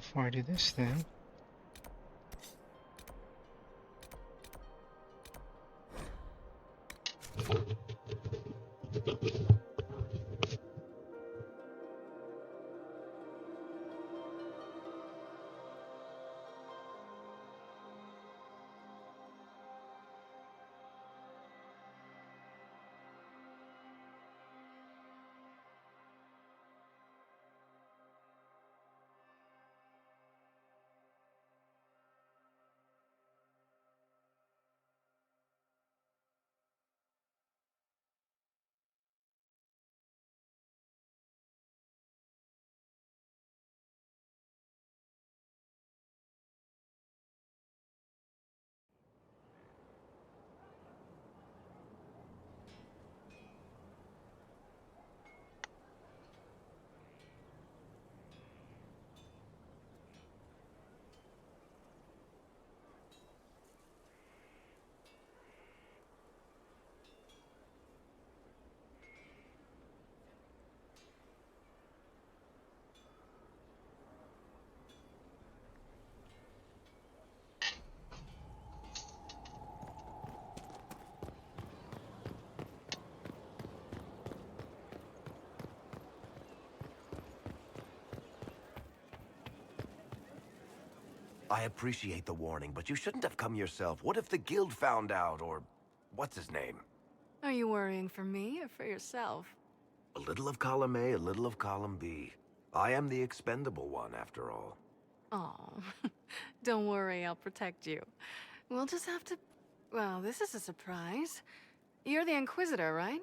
Before I do this then. I appreciate the warning, but you shouldn't have come yourself. What if the guild found out, or what's his name? Are you worrying for me or for yourself? A little of column A, a little of column B. I am the expendable one, after all. Oh, don't worry, I'll protect you. We'll just have to... Well, this is a surprise. You're the Inquisitor, right?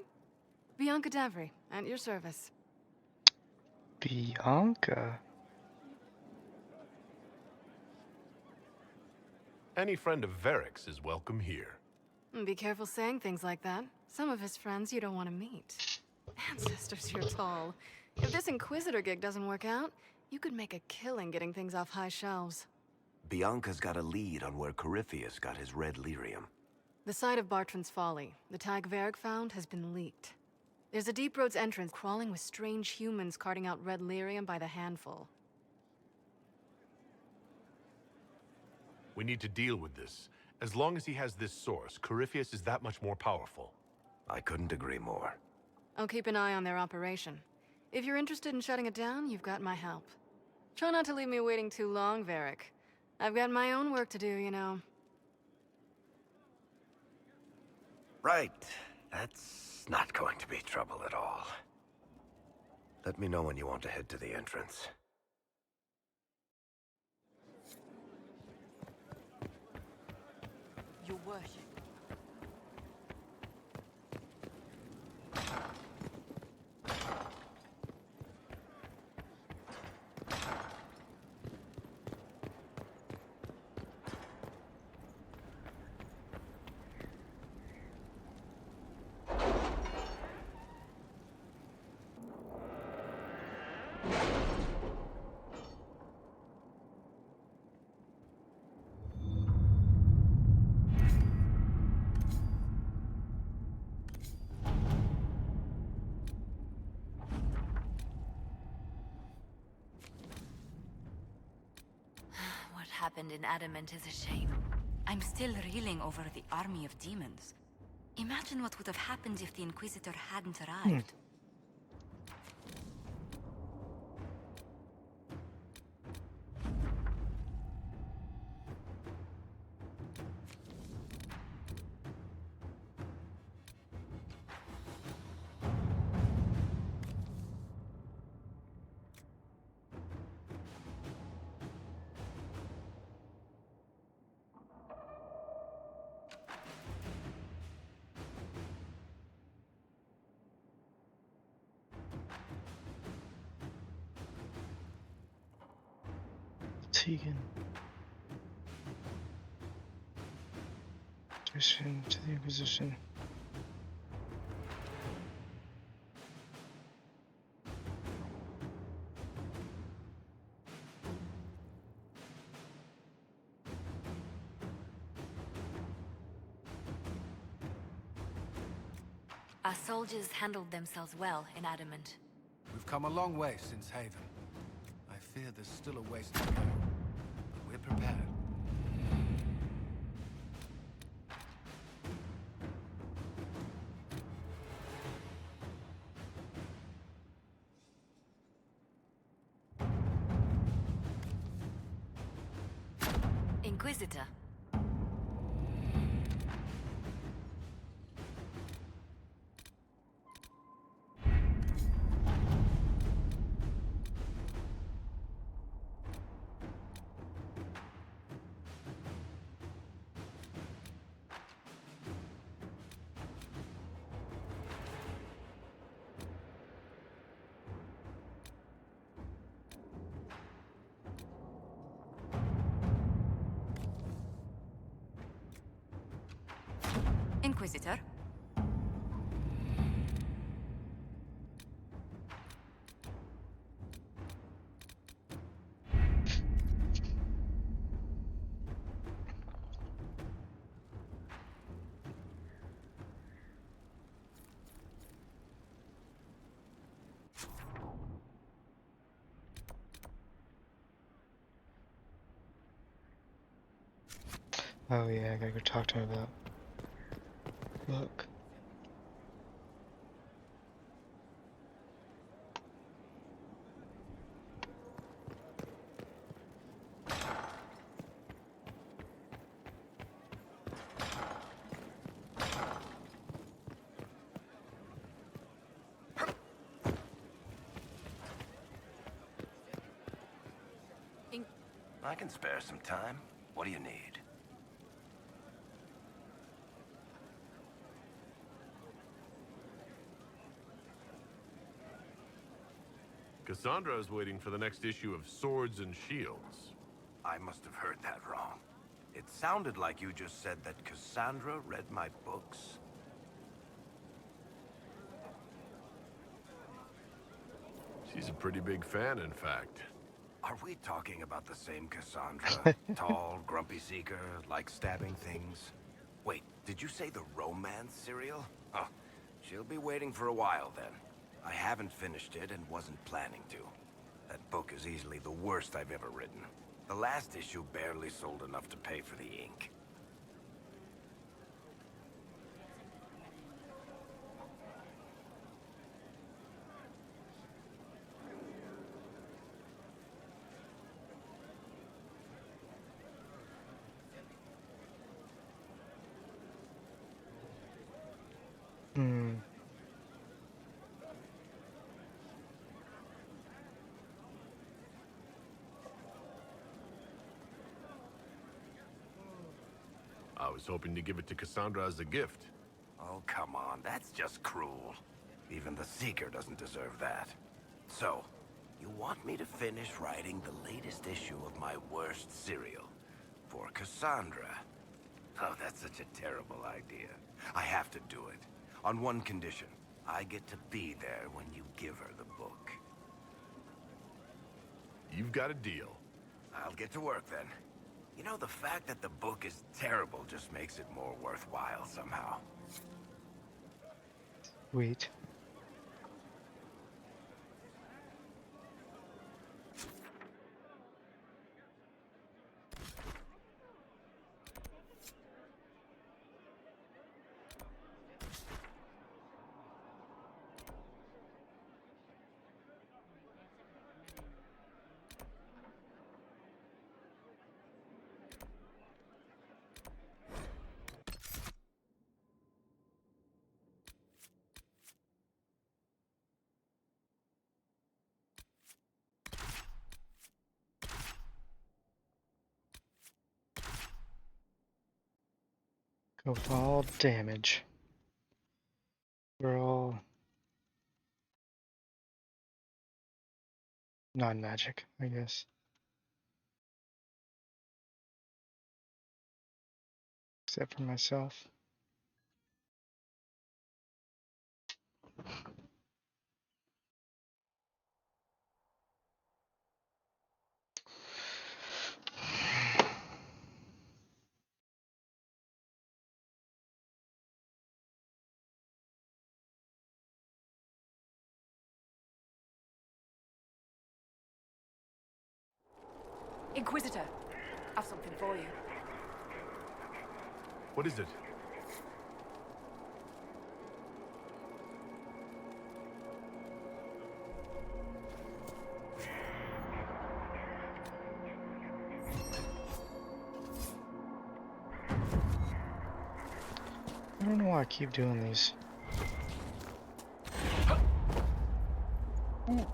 Bianca Davry, at your service. Bianca? Any friend of Varric's is welcome here. Be careful saying things like that. Some of his friends you don't want to meet. Ancestors, you're tall. If this Inquisitor gig doesn't work out, you could make a killing getting things off high shelves. Bianca's got a lead on where Corypheus got his red lyrium. The site of Bartran's Folly, the tag Varric found, has been leaked. There's a Deep Roads entrance crawling with strange humans carting out red lyrium by the handful. We need to deal with this. As long as he has this source, Corypheus is that much more powerful. I couldn't agree more. I'll keep an eye on their operation. If you're interested in shutting it down, you've got my help. Try not to leave me waiting too long, Varric. I've got my own work to do, you know. Right. That's not going to be trouble at all. Let me know when you want to head to the entrance. Your worship. What happened in Adamant is a shame. I'm still reeling over the army of demons. Imagine what would have happened if the Inquisitor hadn't arrived. Tegan. Mission to the Inquisition. Our soldiers handled themselves well in Adamant. We've come a long way since Haven. I fear there's still a ways to go. But we're prepared. Inquisitor. Inquisitor. Oh yeah, I gotta go talk to him about. Look. I can spare some time. What do you need? Cassandra is waiting for the next issue of Swords and Shields. I must have heard that wrong. It sounded like you just said that Cassandra read my books. She's a pretty big fan, in fact. Are we talking about the same Cassandra? Tall, grumpy seeker, like stabbing things? Wait, did you say the romance serial? Huh. She'll be waiting for a while then. I haven't finished it and wasn't planning to. That book is easily the worst I've ever written. The last issue barely sold enough to pay for the ink. Hmm. I was hoping to give it to Cassandra as a gift. Oh, come on, that's just cruel. Even the Seeker doesn't deserve that. So, you want me to finish writing the latest issue of my worst serial for Cassandra? Oh, that's such a terrible idea. I have to do it. On one condition. I get to be there when you give her the book. You've got a deal. I'll get to work then. You know, the fact that the book is terrible just makes it more worthwhile somehow. Wait. Go with all damage. We're all non-magic, I guess. Except for myself. Inquisitor, I've something for you. What is it? I don't know why I keep doing these. Ooh.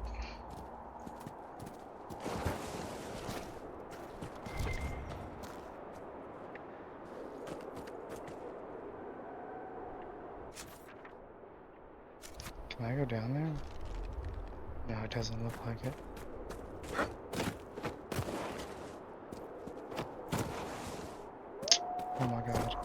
Can I go down there? No, it doesn't look like it. Oh my god.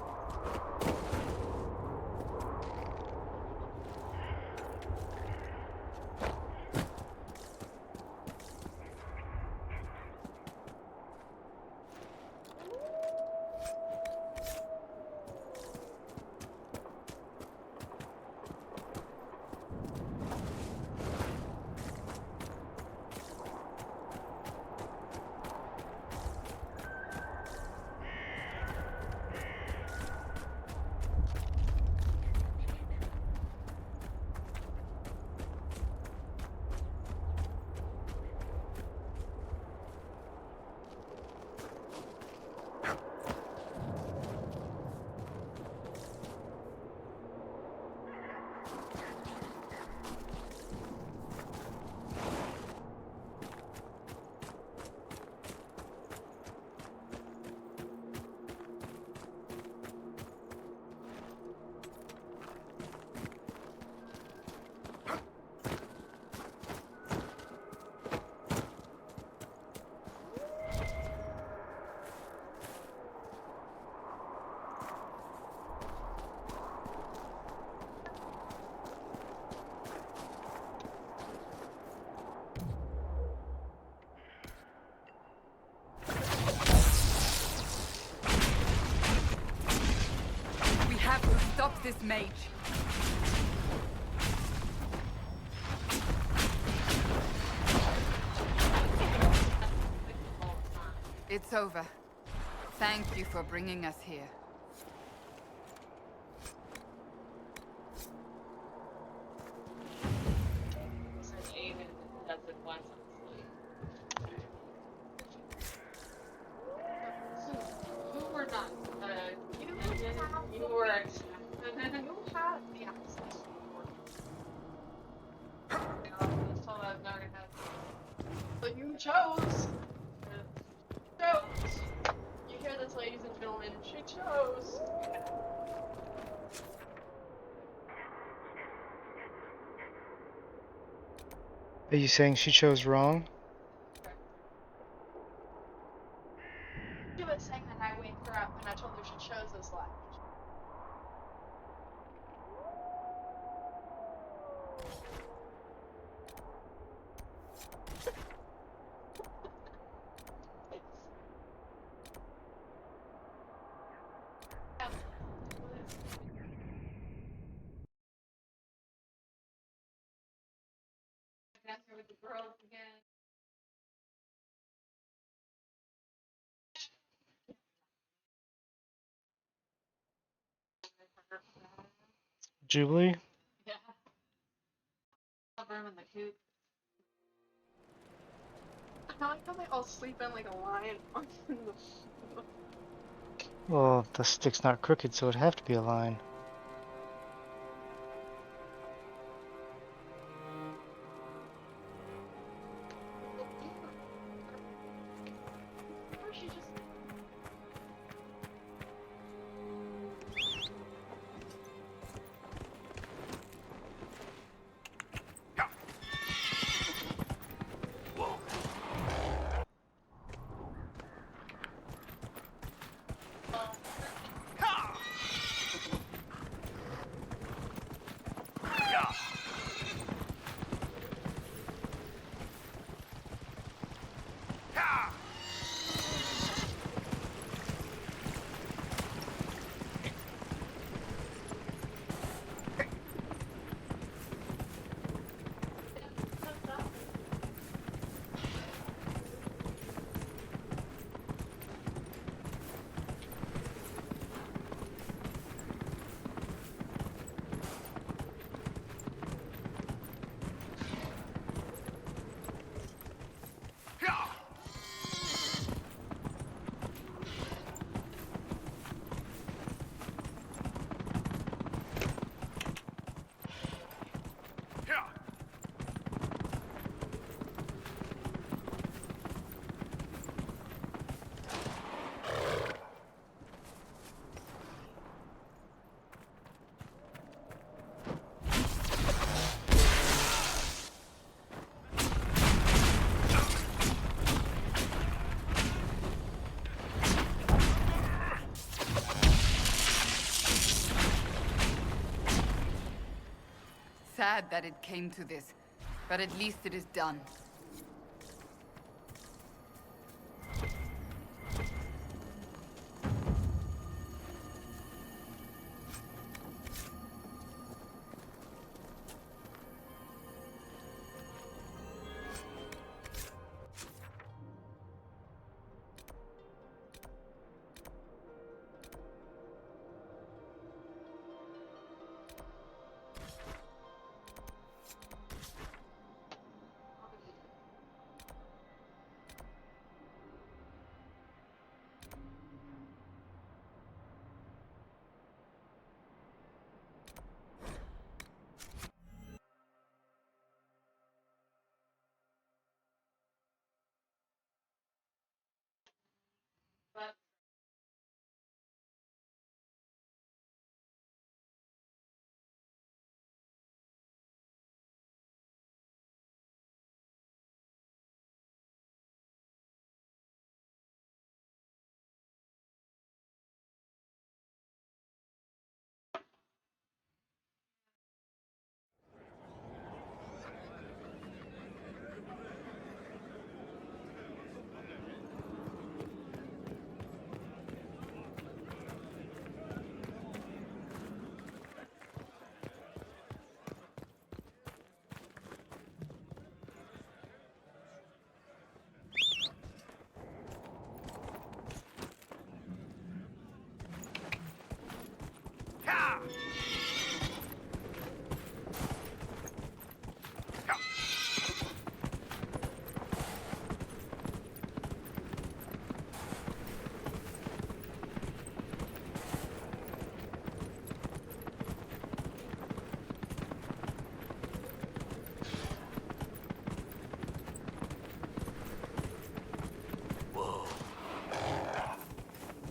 We have to stop this mage. It's over. Thank you for bringing us here. But you chose. Chose. You hear this, ladies and gentlemen? She chose. Are you saying she chose wrong? She was saying that I waked her up and I told her she chose this life. With the girls again. Jubilee? Yeah. Room in the coop. I like how they all sleep in like a lion on the Well, the stick's not crooked, so it'd have to be a line. Or she just Whoa. sad that it came to this, but at least it is done. But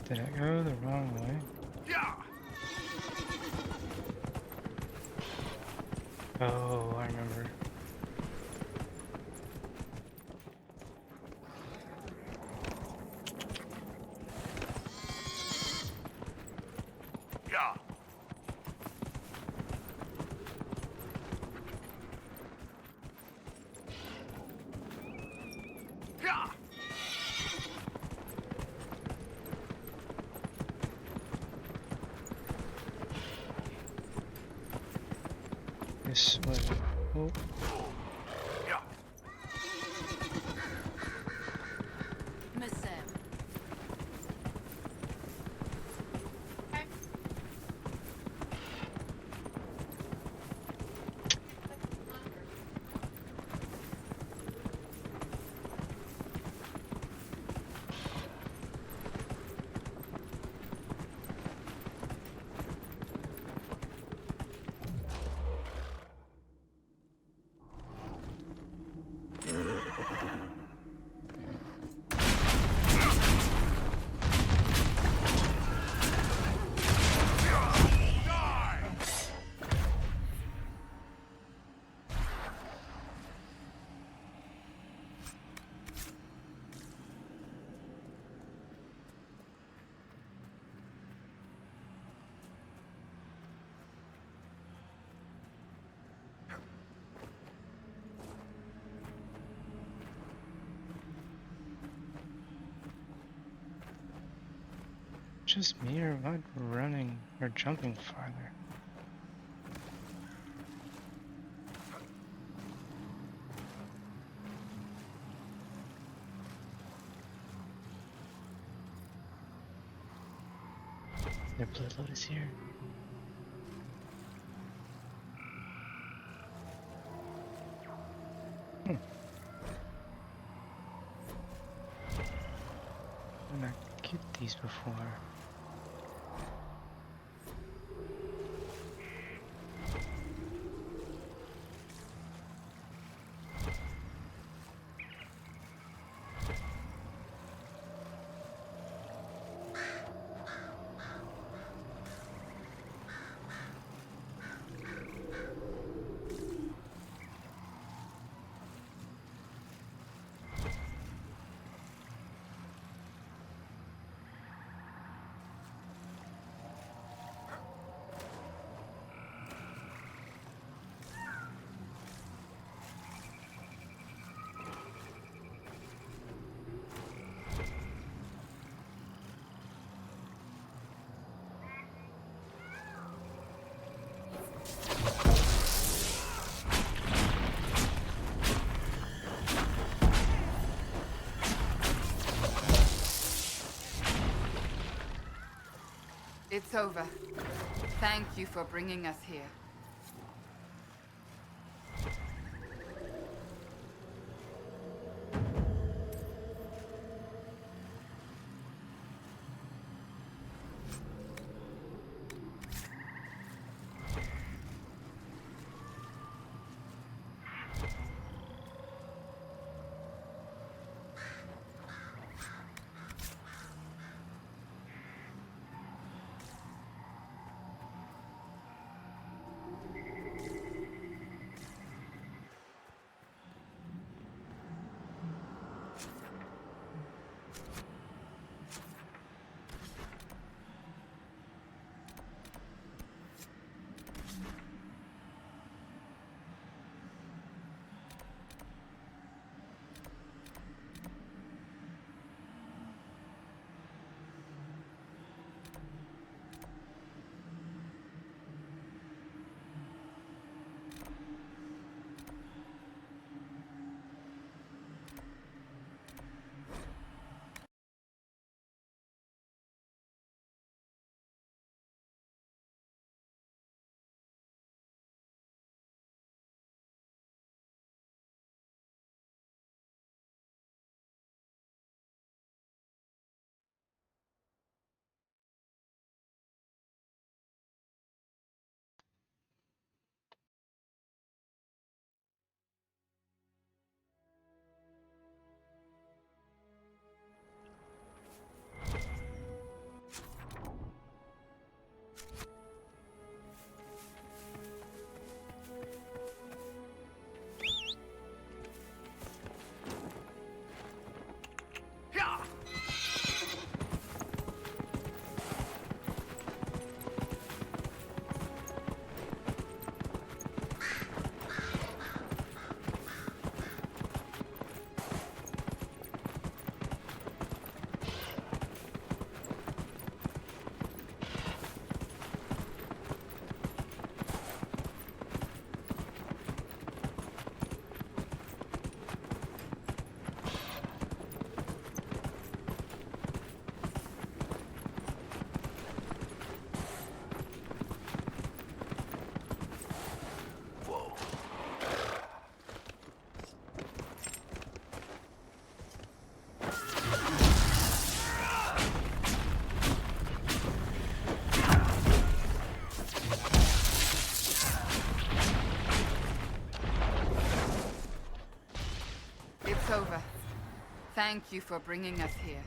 Did I go the wrong way? Oh, I remember. This way. Oh. Miss Sam. Just me or what? Running or jumping farther? Their blood lotus here. I've not get these before. It's over. Thank you for bringing us here. It's over. Thank you for bringing us here.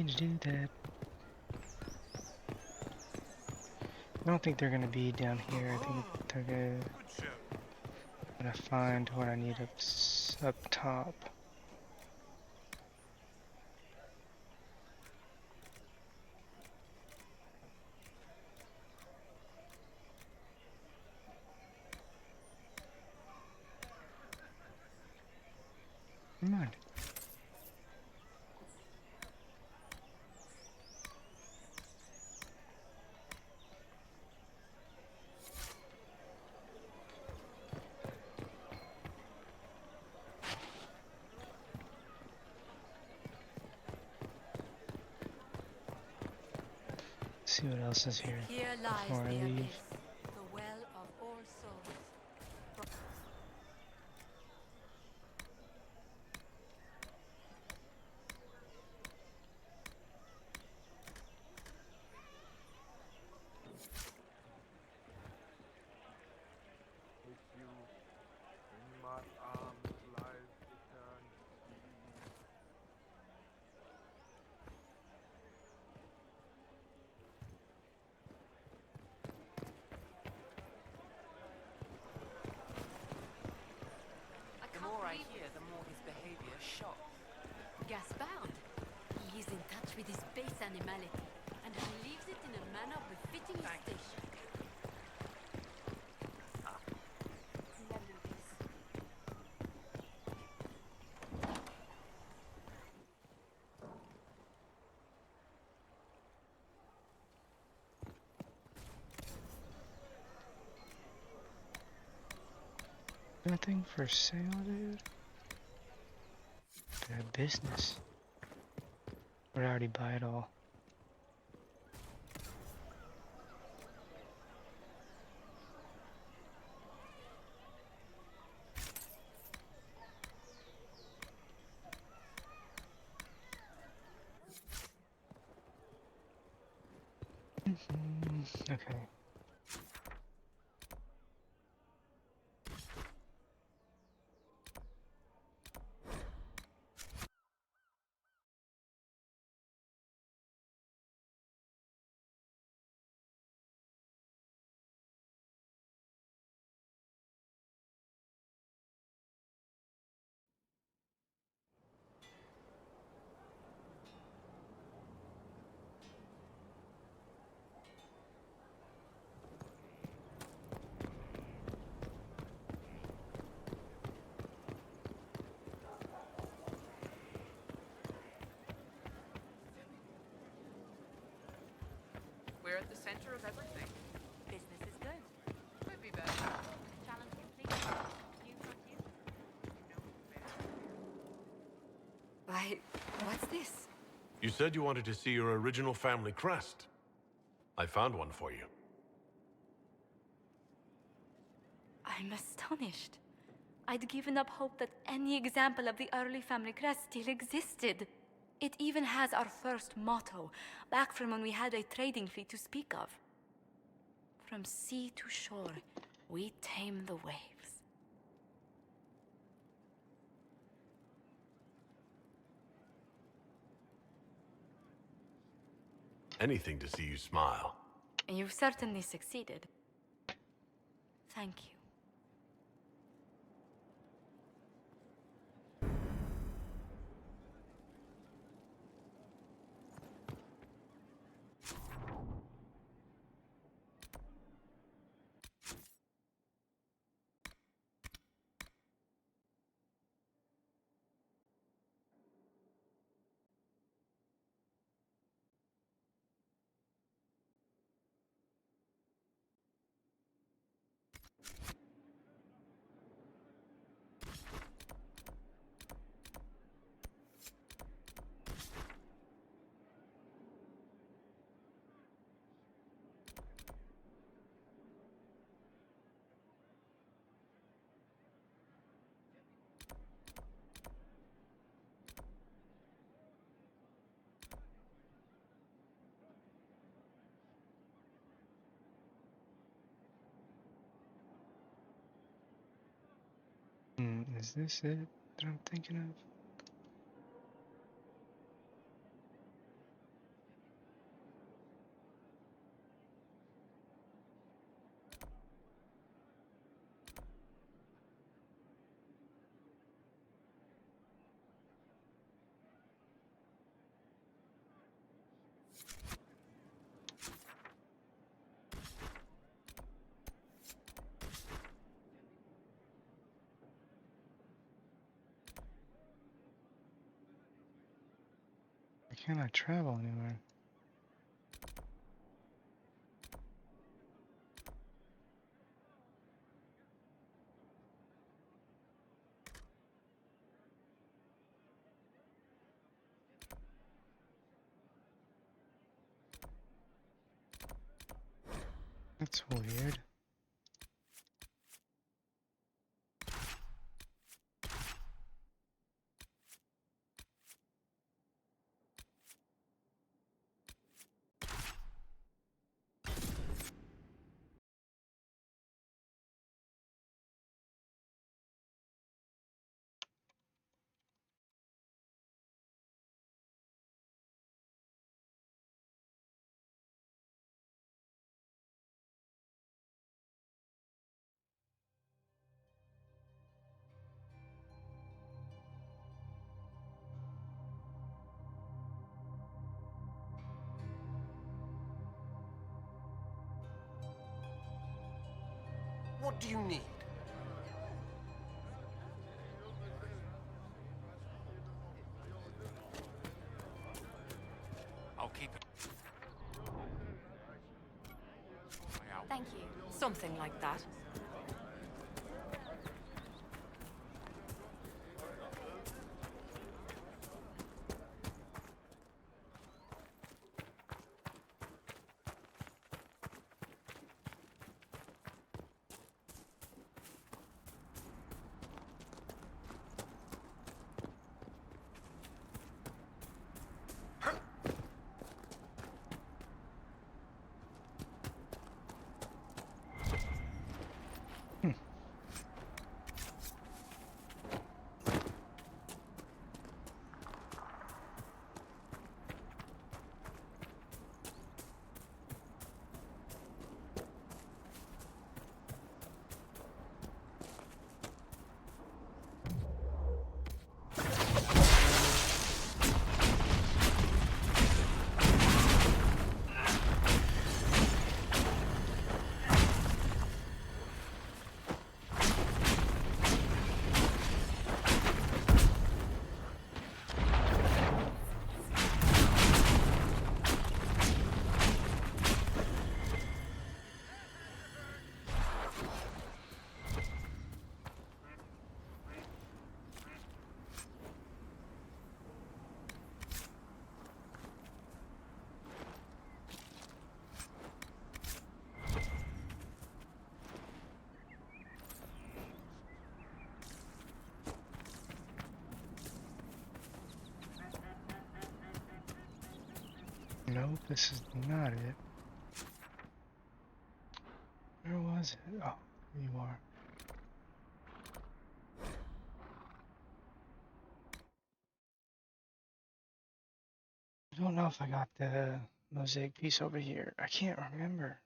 need to do that. I don't think they're gonna be down here. I think they're gonna find what I need up top. Come on. See what else is here Here lies before I the leave. abyss, the well of all souls. The more I hear, the more his behavior shocks. Gasbound. He is in touch with his base animality and relieves it in a manner befitting his station. Nothing for sale, dude. Their business. Would I already buy it all? Okay. We're at the center of everything. Business is good. Could be better. Challenge complete. New frontier. Why, what's this? You said you wanted to see your original family crest. I found one for you. I'm astonished. I'd given up hope that any example of the early family crest still existed. It even has our first motto, back from when we had a trading fleet to speak of. From sea to shore, we tame the waves. Anything to see you smile. You've certainly succeeded. Thank you. Is this it that I'm thinking of? can't I travel anywhere? That's weird. What do you need? I'll keep it. Thank you. Something like that. Nope, this is not it. Where was it? Oh, here you are. I don't know if I got the mosaic piece over here. I can't remember.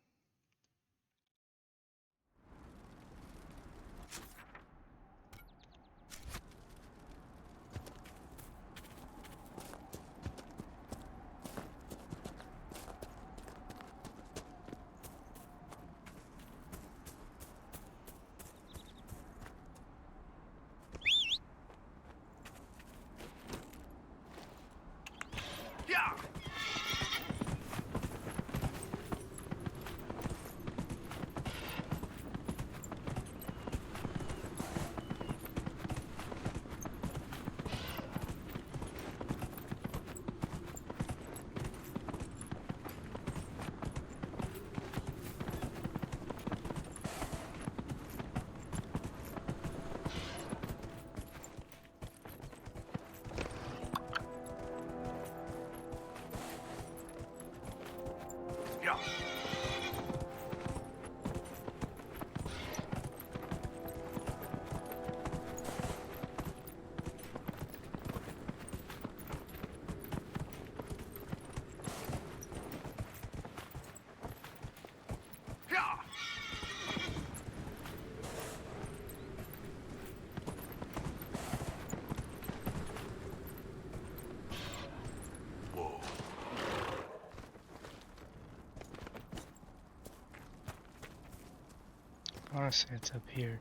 Honestly, it's up here.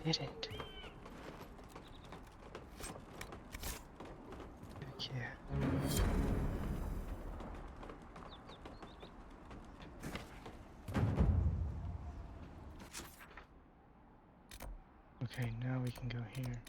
didn't. Yeah. Okay, now we can go here.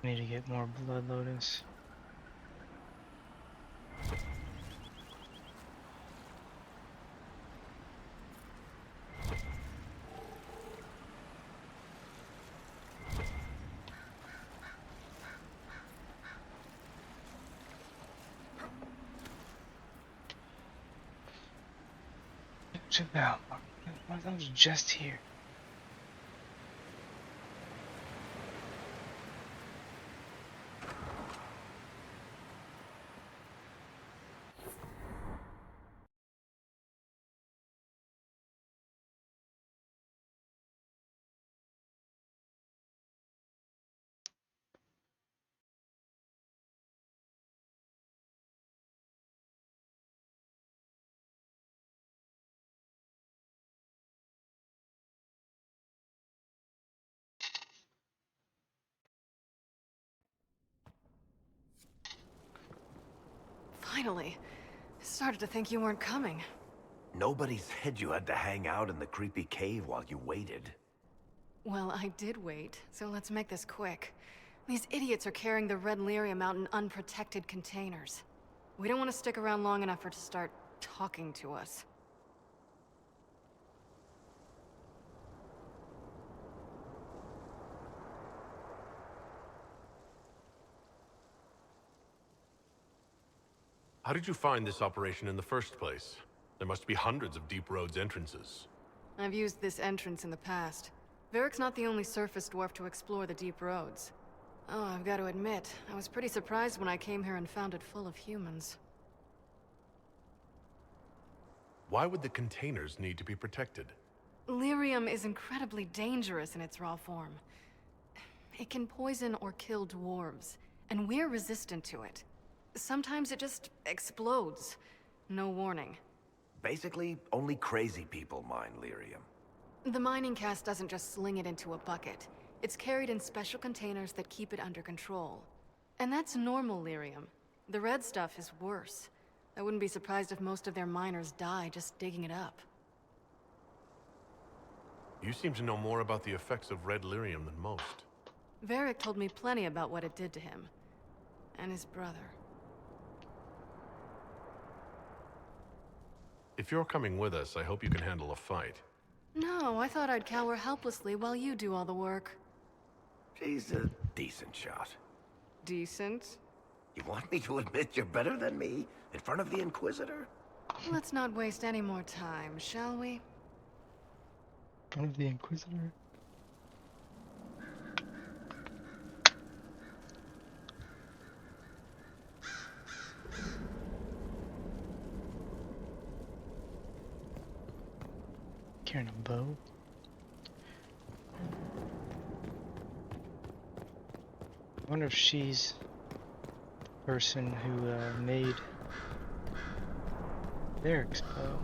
I need to get more blood lotus. It's about. I was just here. Finally. I started to think you weren't coming. Nobody said you had to hang out in the creepy cave while you waited. Well, I did wait, so let's make this quick. These idiots are carrying the red lyrium out in unprotected containers. We don't want to stick around long enough for it to start talking to us. How did you find this operation in the first place? There must be hundreds of Deep Road's entrances. I've used this entrance in the past. Varric's not the only surface dwarf to explore the deep roads. Oh, I've got to admit, I was pretty surprised when I came here and found it full of humans. Why would the containers need to be protected? Lyrium is incredibly dangerous in its raw form. It can poison or kill dwarves, and we're resistant to it. Sometimes it just explodes. No warning. Basically, only crazy people mine lyrium. The mining cast doesn't just sling it into a bucket. It's carried in special containers that keep it under control. And that's normal lyrium. The red stuff is worse. I wouldn't be surprised if most of their miners die just digging it up. You seem to know more about the effects of red lyrium than most. Varric told me plenty about what it did to him. And his brother. If you're coming with us, I hope you can handle a fight. No, I thought I'd cower helplessly while you do all the work. She's a decent shot. Decent? You want me to admit you're better than me in front of the Inquisitor? Let's not waste any more time, shall we? One of the Inquisitor? carrying a bow. I wonder if she's the person who made Eric's bow.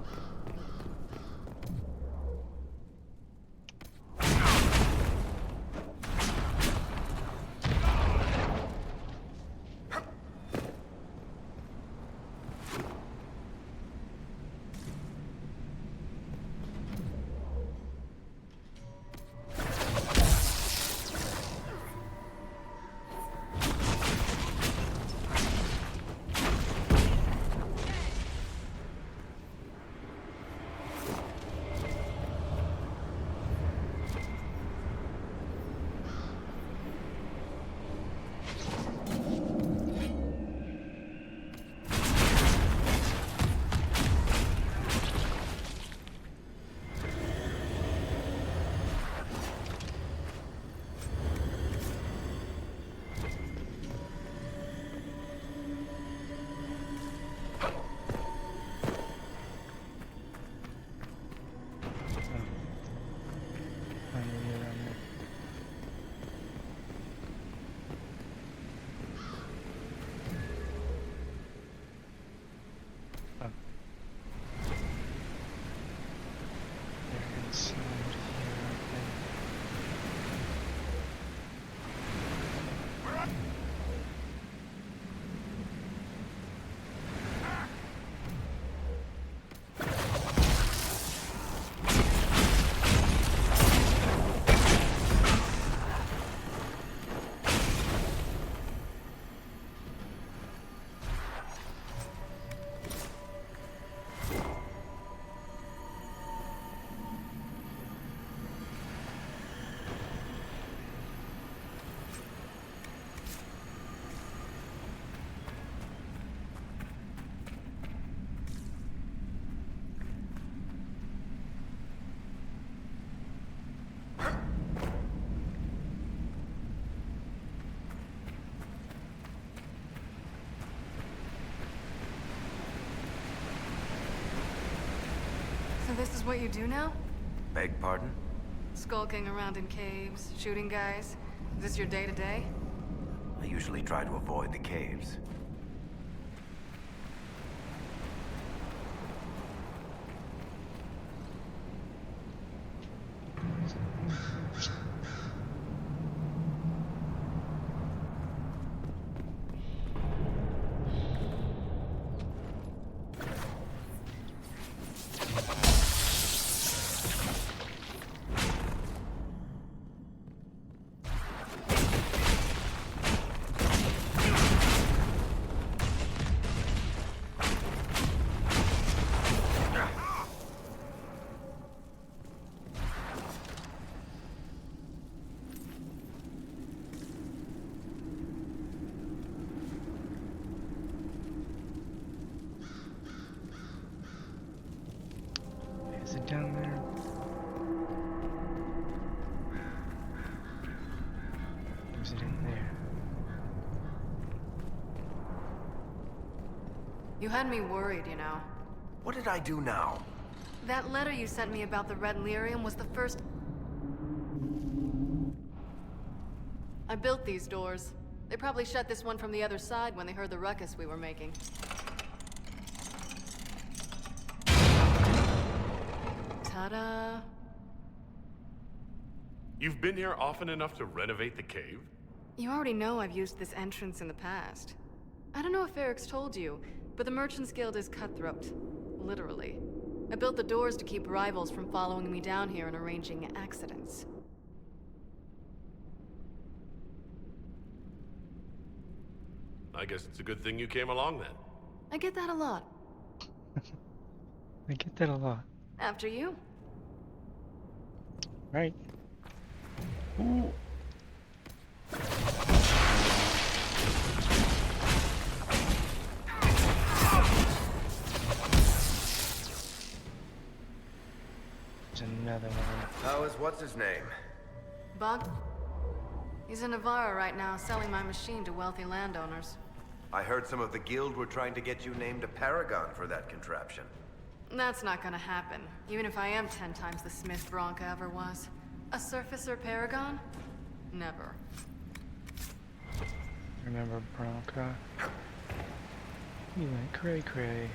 So this is what you do now? Beg pardon? Skulking around in caves, shooting guys? Is this your day-to-day? I usually try to avoid the caves. Is it down there? Or is it in there? You had me worried, you know. What did I do now? That letter you sent me about the red lyrium was the first... I built these doors. They probably shut this one from the other side when they heard the ruckus we were making. Ta-da! You've been here often enough to renovate the cave? You already know I've used this entrance in the past. I don't know if Eric's told you, but the Merchants Guild is cutthroat. Literally. I built the doors to keep rivals from following me down here and arranging accidents. I guess it's a good thing you came along then. I get that a lot. I get that a lot. After you. Right. Ooh. There's another one. How is what's-his-name? Bug? He's in Navarra right now, selling my machine to wealthy landowners. I heard some of the guild were trying to get you named a paragon for that contraption. That's not gonna happen, even if I am 10 times the Smith Bronca ever was. A surfacer paragon? Never. Remember Bronca? He went cray-cray.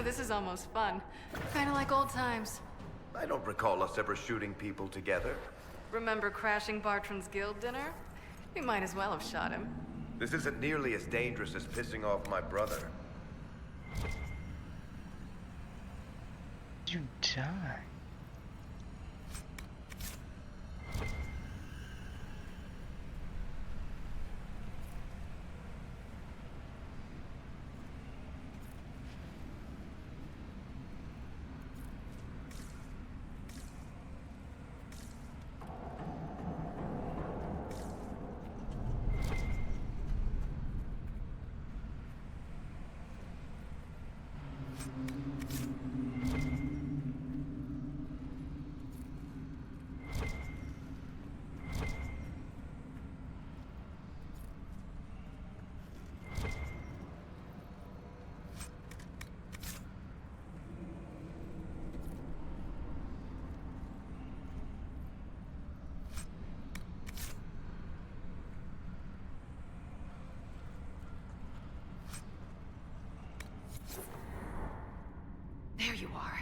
This is almost fun. Kinda like old times. I don't recall us ever shooting people together. Remember crashing Bartram's guild dinner? We might as well have shot him. This isn't nearly as dangerous as pissing off my brother. You die. There you are.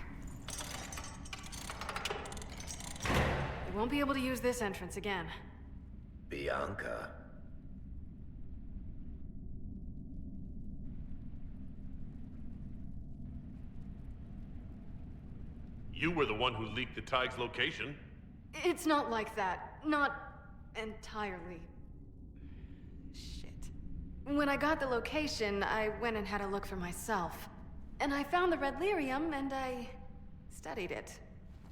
You won't be able to use this entrance again. Bianca. You were the one who leaked the Tig's location. It's not like that. Not entirely. Shit. When I got the location, I went and had a look for myself. And I found the red lyrium, and I studied it.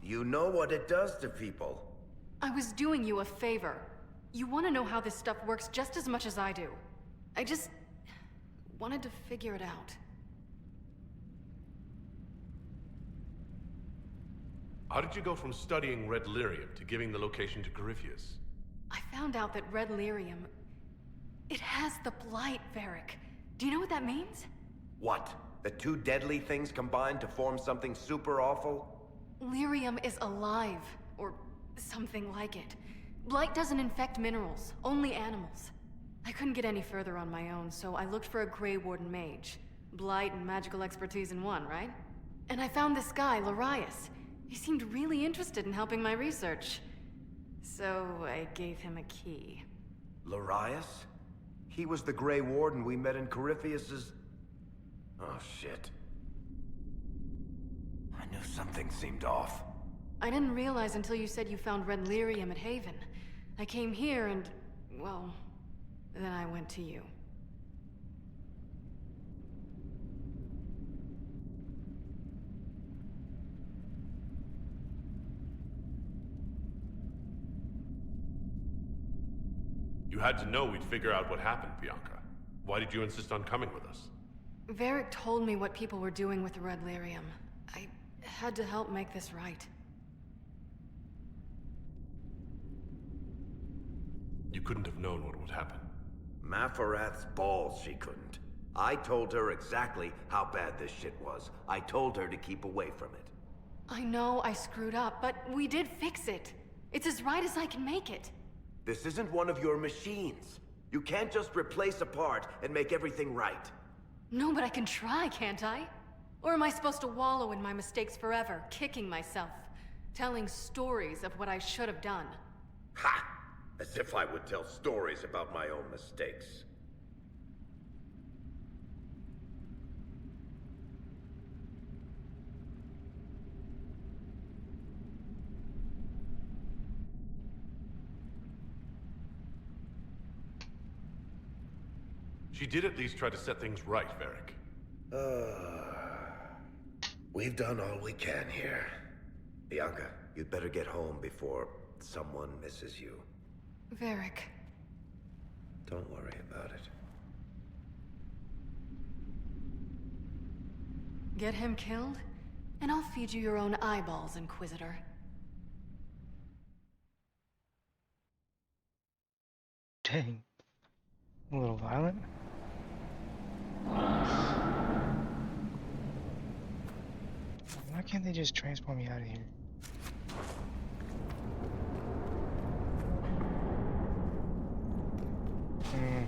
You know what it does to people. I was doing you a favor. You want to know how this stuff works just as much as I do. I just wanted to figure it out. How did you go from studying red lyrium to giving the location to Corypheus? I found out that red lyrium... it has the blight, Varric. Do you know what that means? What? The two deadly things combined to form something super awful? Lyrium is alive, or something like it. Blight doesn't infect minerals, only animals. I couldn't get any further on my own, so I looked for a Grey Warden mage. Blight and magical expertise in one, right? And I found this guy, Larius. He seemed really interested in helping my research. So I gave him a key. Larius? He was the Grey Warden we met in Corypheus's... Oh, shit. I knew something seemed off. I didn't realize until you said you found red lyrium at Haven. I came here and, well, then I went to you. You had to know we'd figure out what happened, Bianca. Why did you insist on coming with us? Varric told me what people were doing with the red lyrium. I had to help make this right. You couldn't have known what would happen. Mafarath's balls, she couldn't. I told her exactly how bad this shit was. I told her to keep away from it. I know I screwed up, but we did fix it. It's as right as I can make it. This isn't one of your machines. You can't just replace a part and make everything right. No, but I can try, can't I? Or am I supposed to wallow in my mistakes forever, kicking myself, telling stories of what I should have done? Ha! As if I would tell stories about my own mistakes. She did at least try to set things right, Varric. We've done all we can here. Bianca, you'd better get home before someone misses you. Varric. Don't worry about it. Get him killed, and I'll feed you your own eyeballs, Inquisitor. Dang. A little violent. Why can't they just transport me out of here? Hmm.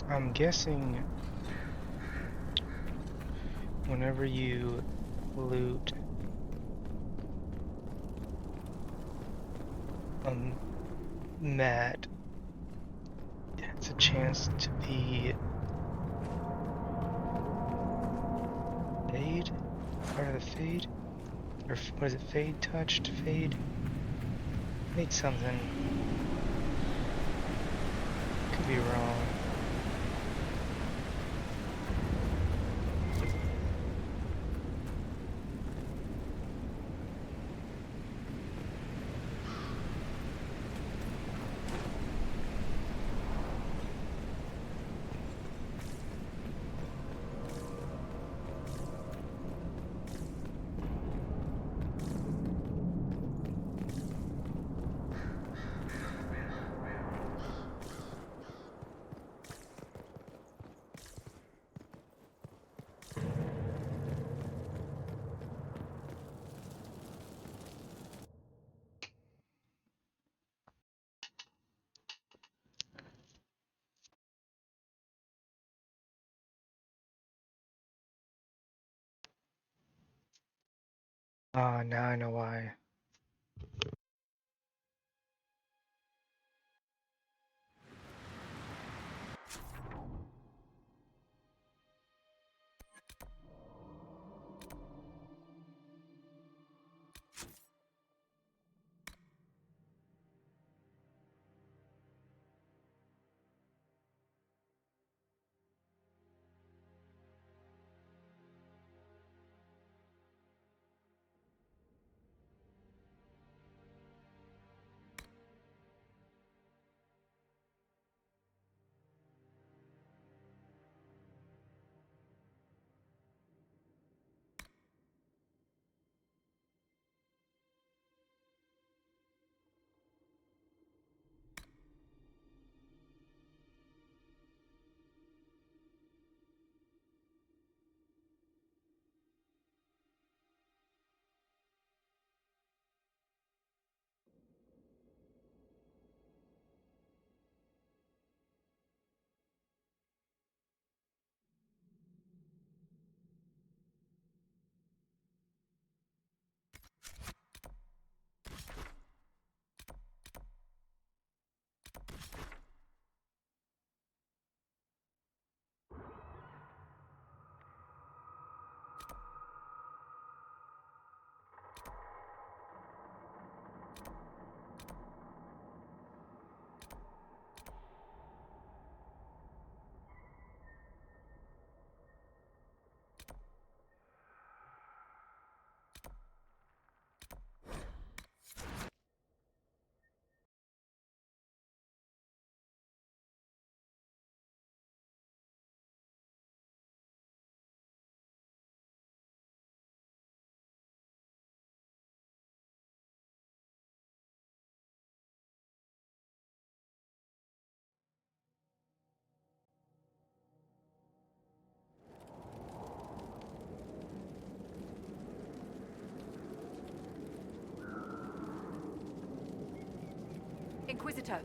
I'm guessing whenever you loot that, it's a chance to be fade, part of the fade, or what is it, fade touched, fade something, could be wrong. Ah, now I know why. Inquisitor.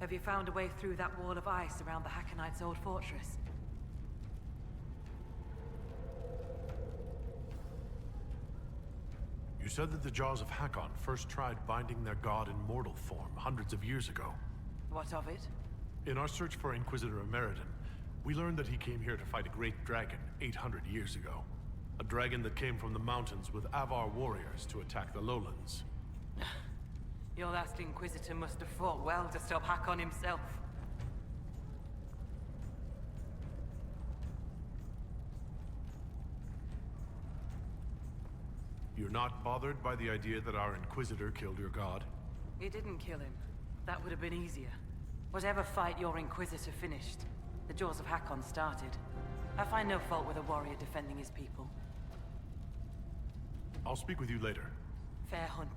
Have you found a way through that wall of ice around the Hackonites' old fortress? You said that the Jaws of Hakon first tried binding their god in mortal form hundreds of years ago. What of it? In our search for Inquisitor Emeritin, we learned that he came here to fight a great dragon 800 years ago. A dragon that came from the mountains with Avar warriors to attack the lowlands. Your last Inquisitor must have fought well to stop Hakon himself. You're not bothered by the idea that our Inquisitor killed your god? He didn't kill him. That would have been easier. Whatever fight your Inquisitor finished, the Jaws of Hakon started. I find no fault with a warrior defending his people. I'll speak with you later. Fair hunt.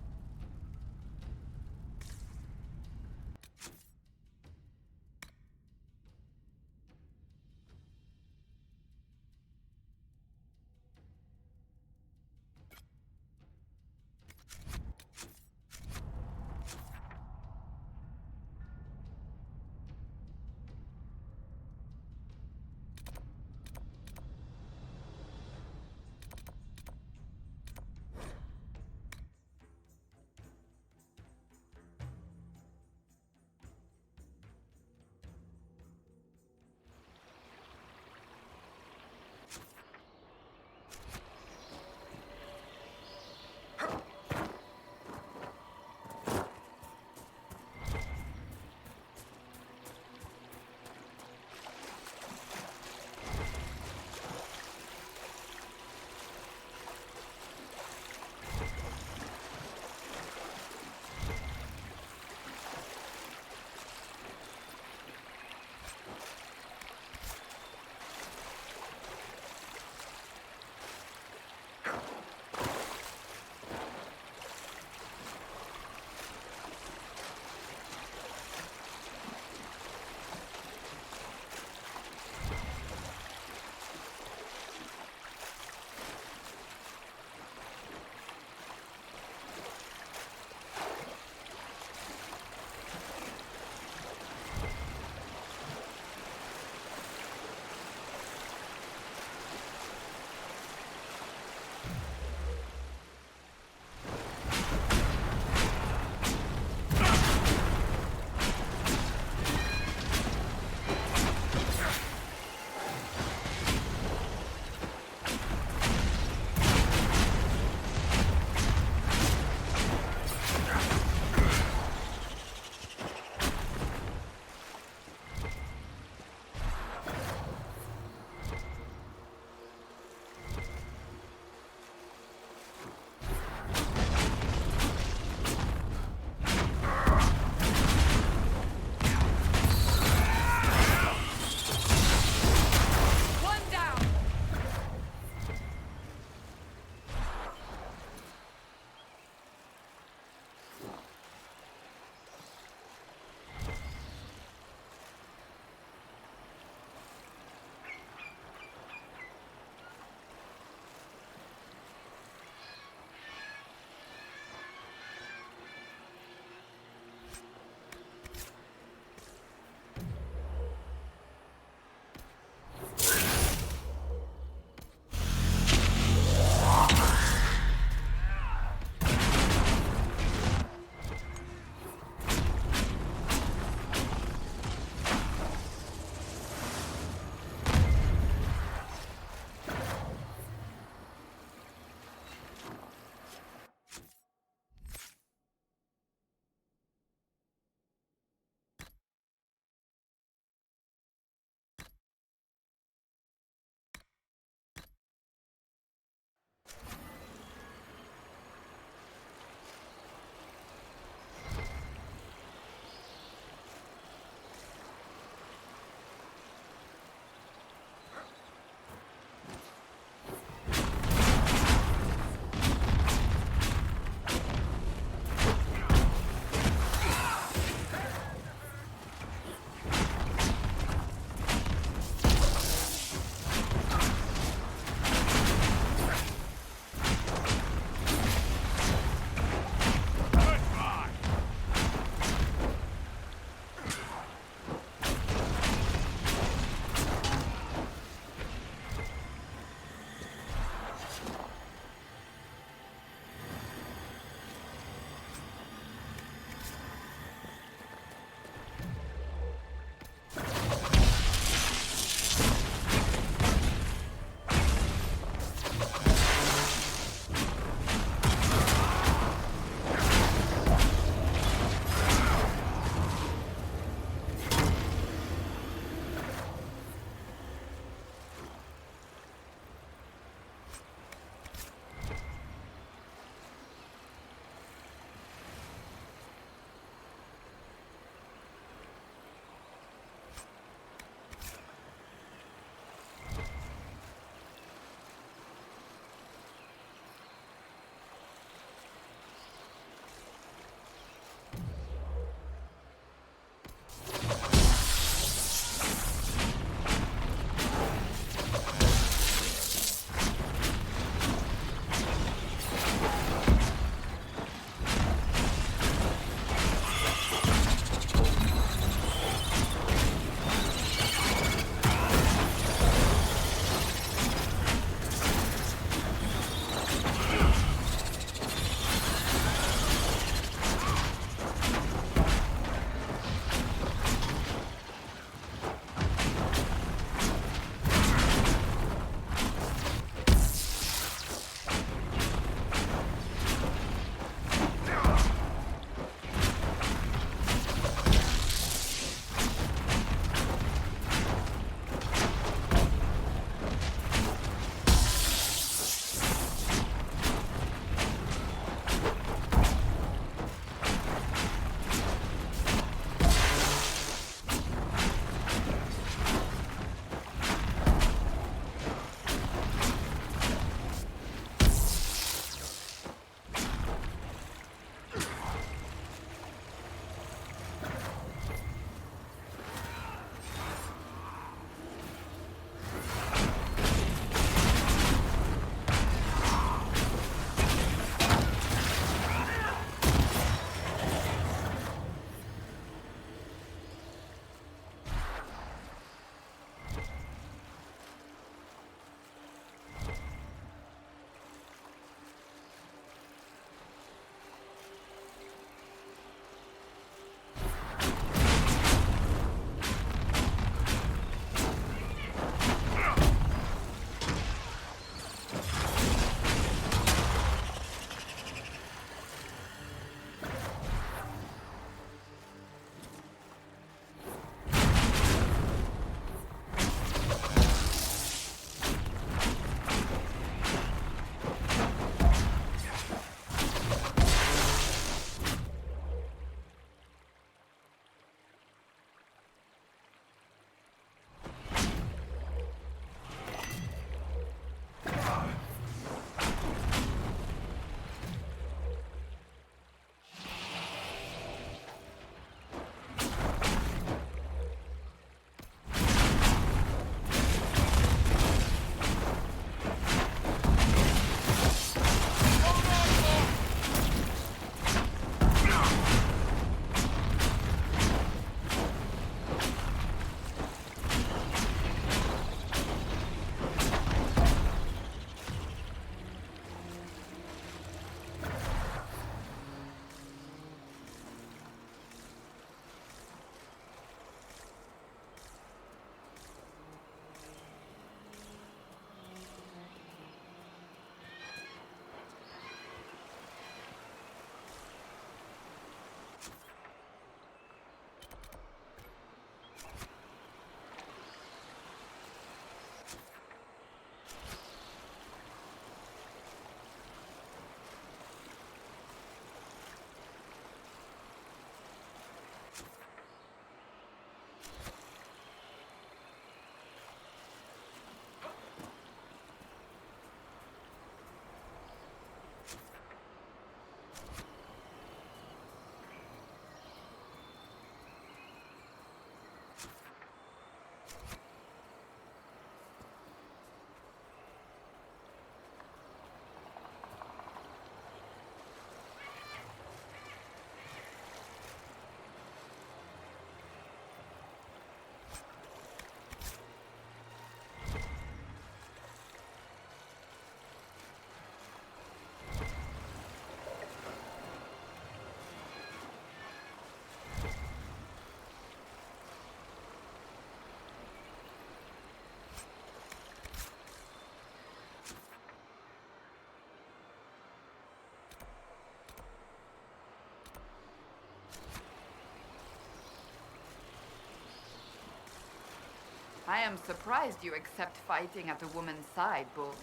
I am surprised you accept fighting at a woman's side, Bull.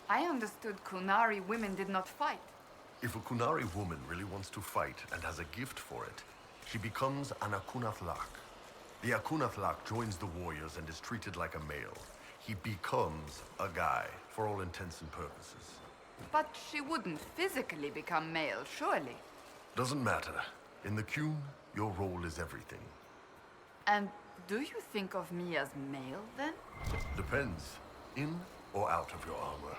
I understood Kunari women did not fight. If a Kunari woman really wants to fight and has a gift for it, she becomes an Akunath-Lak. The Akunath-Lak joins the warriors and is treated like a male. He becomes a guy, for all intents and purposes. But she wouldn't physically become male, surely. Doesn't matter. In the Qun, your role is everything. And do you think of me as male, then? Depends. In or out of your armor.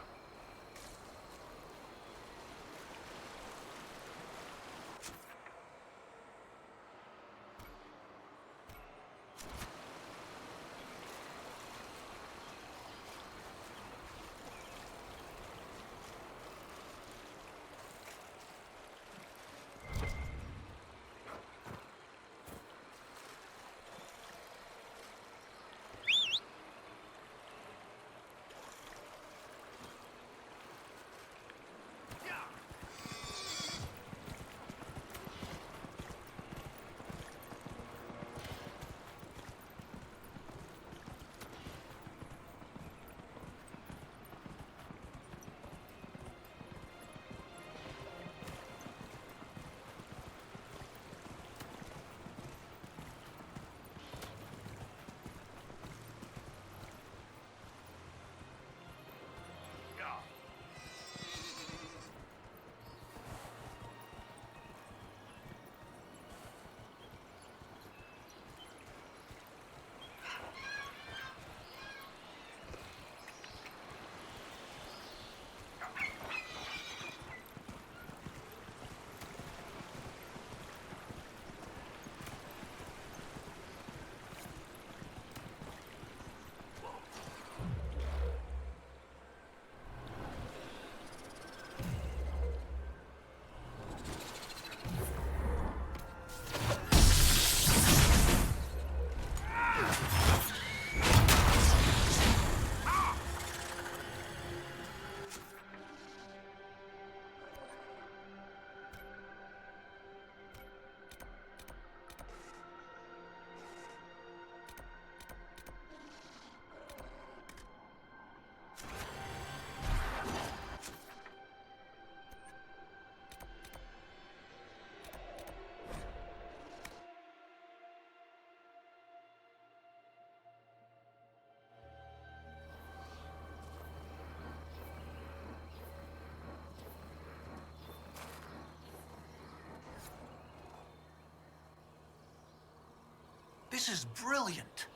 This is brilliant.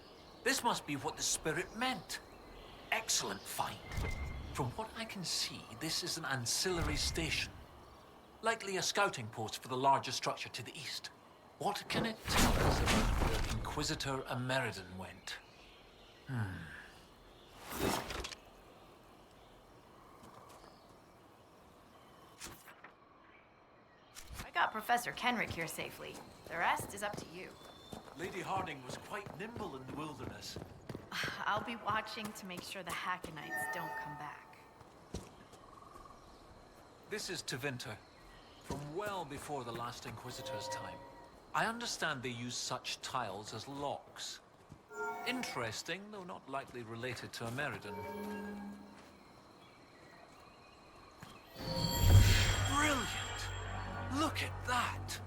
This must be what the spirit meant. Excellent find. From what I can see, this is an ancillary station. Likely a scouting post for the larger structure to the east. What can it tell us about where Inquisitor Ameridan went? I got Professor Kenrick here safely. The rest is up to you. Lady Harding was quite nimble in the wilderness. I'll be watching to make sure the Hackonites don't come back. This is Tevinter, from well before the last Inquisitor's time. I understand they use such tiles as locks. Interesting, though not likely related to Ameridan. Brilliant! Look at that!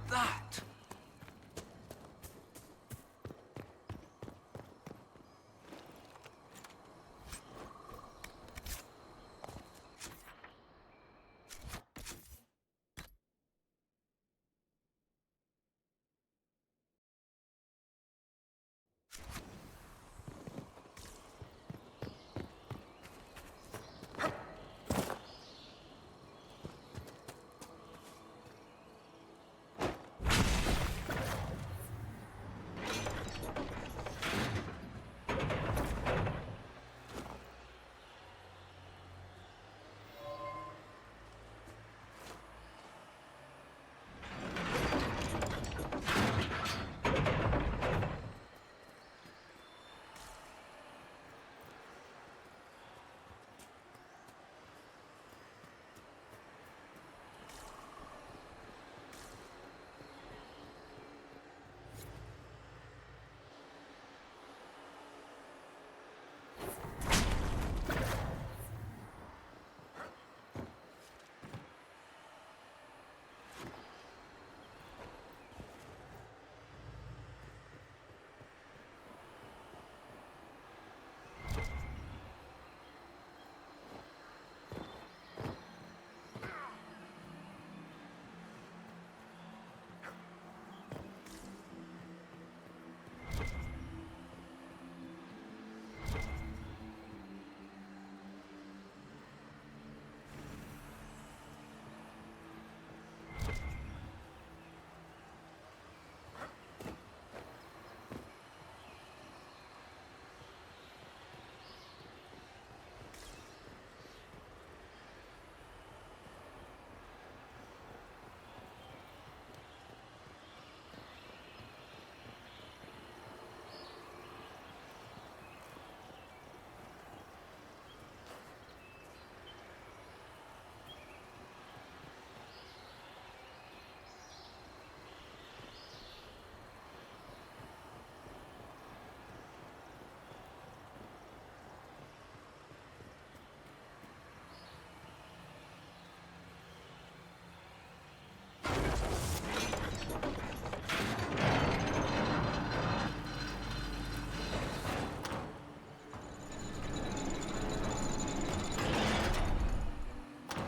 that?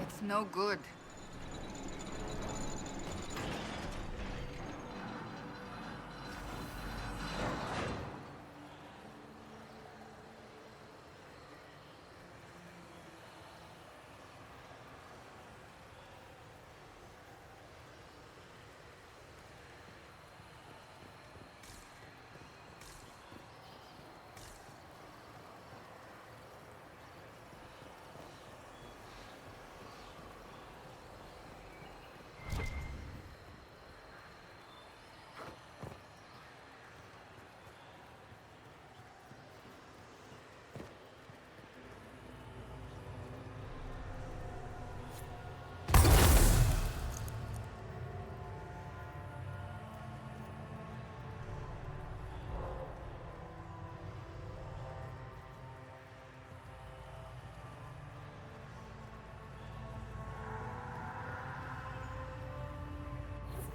It's no good.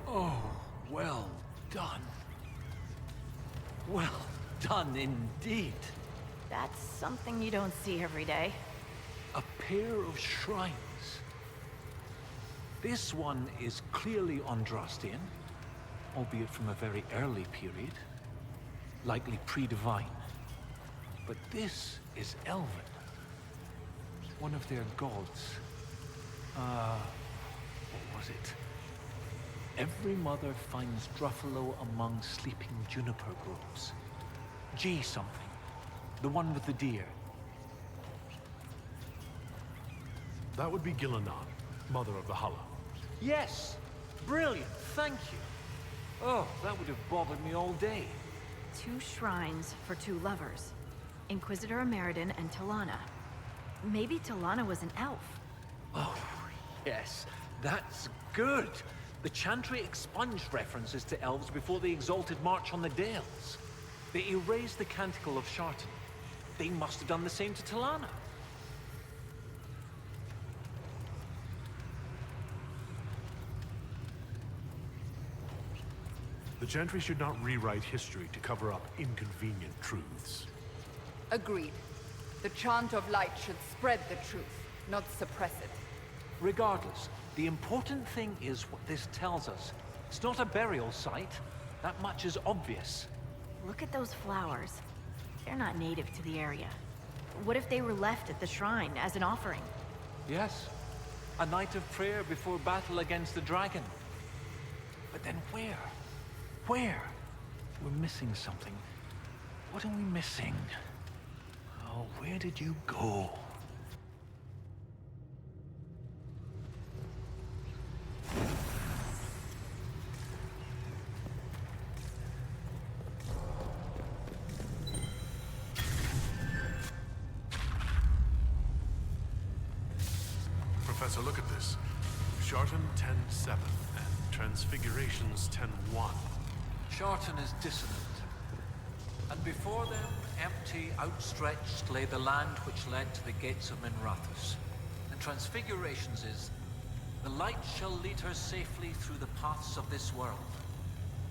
Oh, well done. Well done indeed. That's something you don't see every day. A pair of shrines. This one is clearly Andrastian, albeit from a very early period, likely pre-divine. But this is Elven, one of their gods. What was it? Every mother finds Druffalo among sleeping juniper groves. G something. The one with the deer. That would be Gillenan, mother of the Hollow. Yes! Brilliant, thank you. Oh, that would have bothered me all day. 2 shrines for 2 lovers. Inquisitor Ameridan and Talana. Maybe Talana was an elf. Oh, yes, that's good. The Chantry expunged references to elves before the Exalted March on the Dales. They erased the Canticle of Shartan. They must have done the same to Talana. The Gentry should not rewrite history to cover up inconvenient truths. Agreed. The chant of light should spread the truth, not suppress it. Regardless, the important thing is what this tells us. It's not a burial site. That much is obvious. Look at those flowers. They're not native to the area. What if they were left at the shrine as an offering? Yes. A night of prayer before battle against the dragon. But then where? Where? We're missing something. What are we missing? Oh, where did you go? Professor, look at this. Sharton 10-7 and Transfigurations 10-1. Sharton is dissonant. And before them, empty, outstretched, lay the land which led to the gates of Minrathous. And Transfigurations is, the light shall lead her safely through the paths of this world.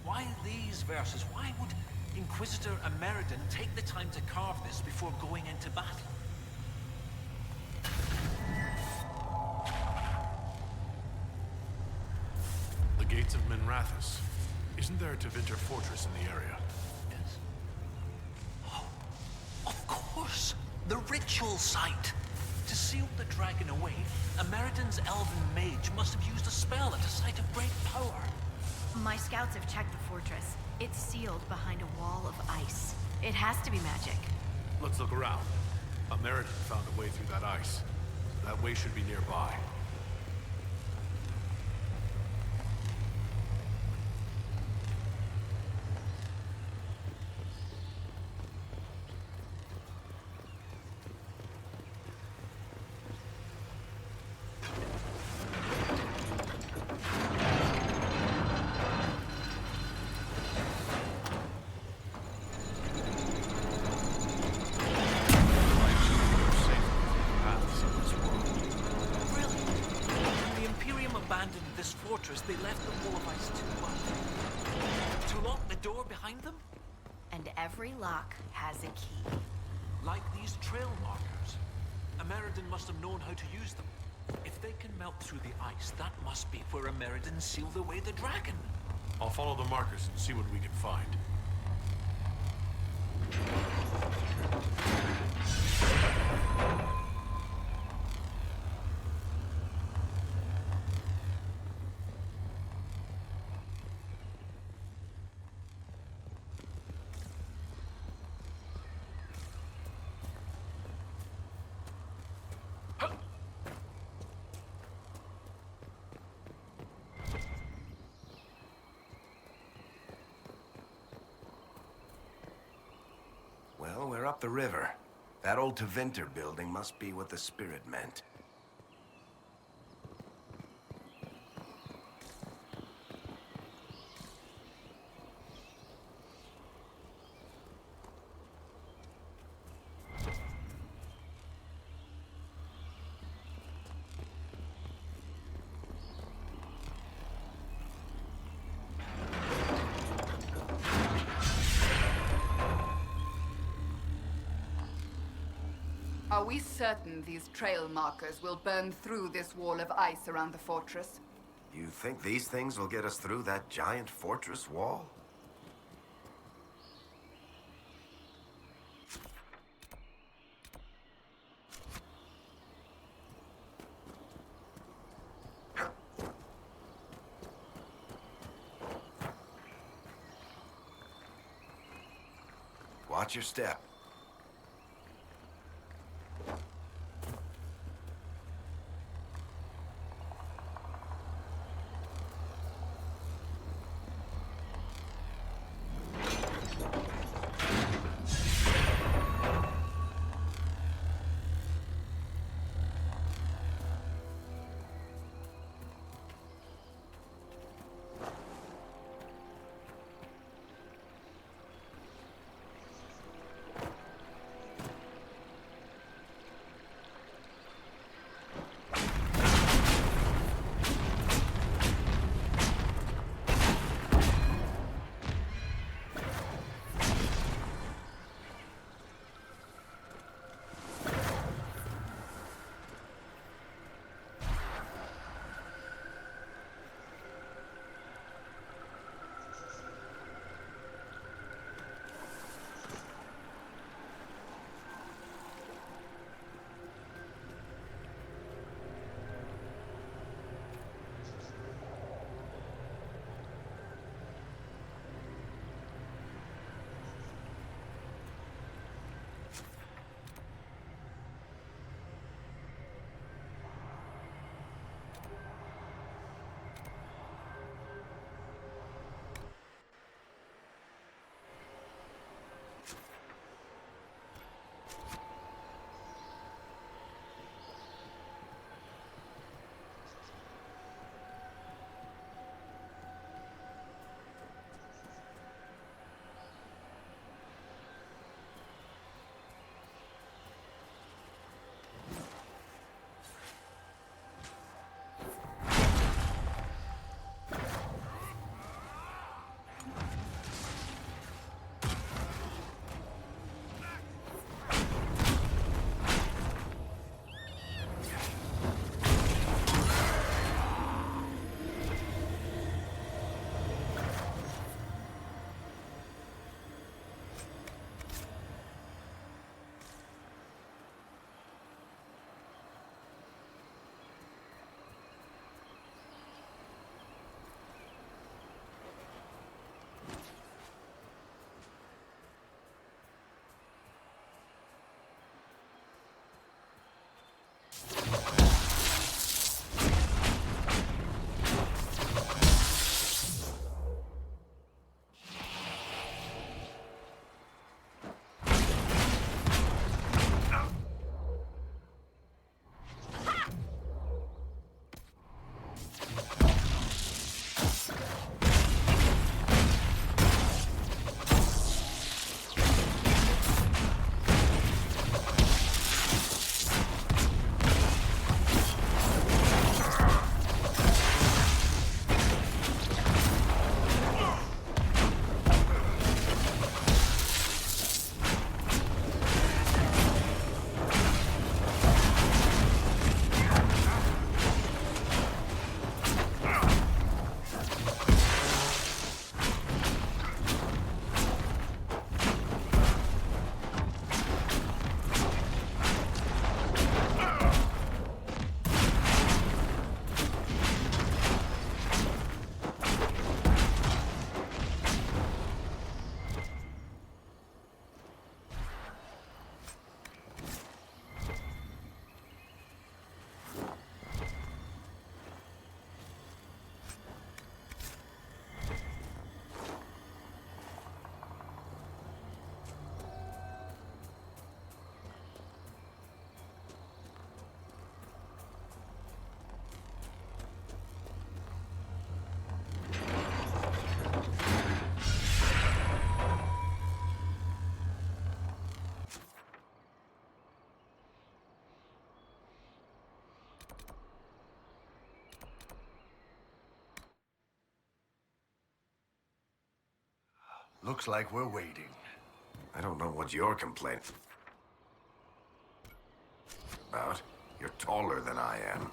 Why these verses? Why would Inquisitor Ameridan take the time to carve this before going into battle? The gates of Minrathous. Isn't there a Tevinter fortress in the area? Yes. Oh, of course! The ritual site! To seal the dragon away, Ameridan's elven mage must have used a spell at a site of great power. My scouts have checked the fortress. It's sealed behind a wall of ice. It has to be magic. Let's look around. Ameridan found a way through that ice. That way should be nearby. They left the wall of ice to lock the door behind them? And every lock has a key. Like these trail markers. Ameridan must have known how to use them. If they can melt through the ice, that must be where Ameridan sealed away the dragon. I'll follow the markers and see what we can find. Well, we're up the river. That old Tevinter building must be what the spirit meant. Are we certain these trail markers will burn through this wall of ice around the fortress? You think these things will get us through that giant fortress wall? Watch your step. Looks like we're waiting. I don't know what your complaint about. You're taller than I am.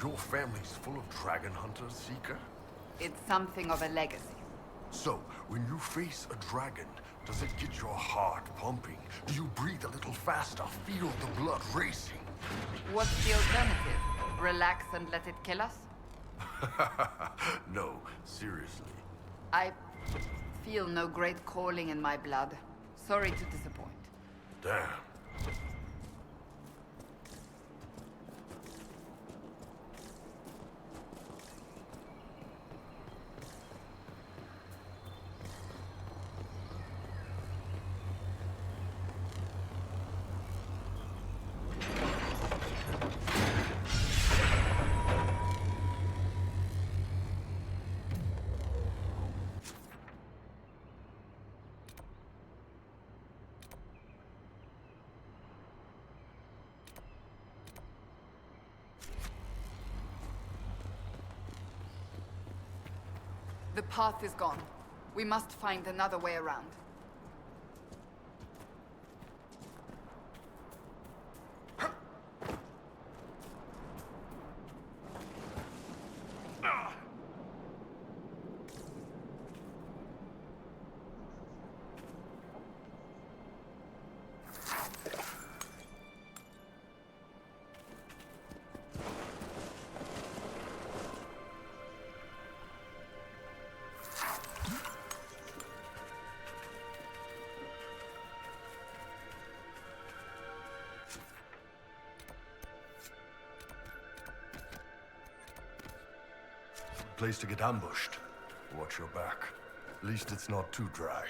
Your family's full of dragon hunters, Seeker? It's something of a legacy. So, when you face a dragon, does it get your heart pumping? Do you breathe a little faster, feel the blood racing? What's the alternative? Relax and let it kill us? No, seriously. I feel no great calling in my blood. Sorry to disappoint. Damn. The path is gone. We must find another way around. Place to get ambushed. Watch your back. At least it's not too dry.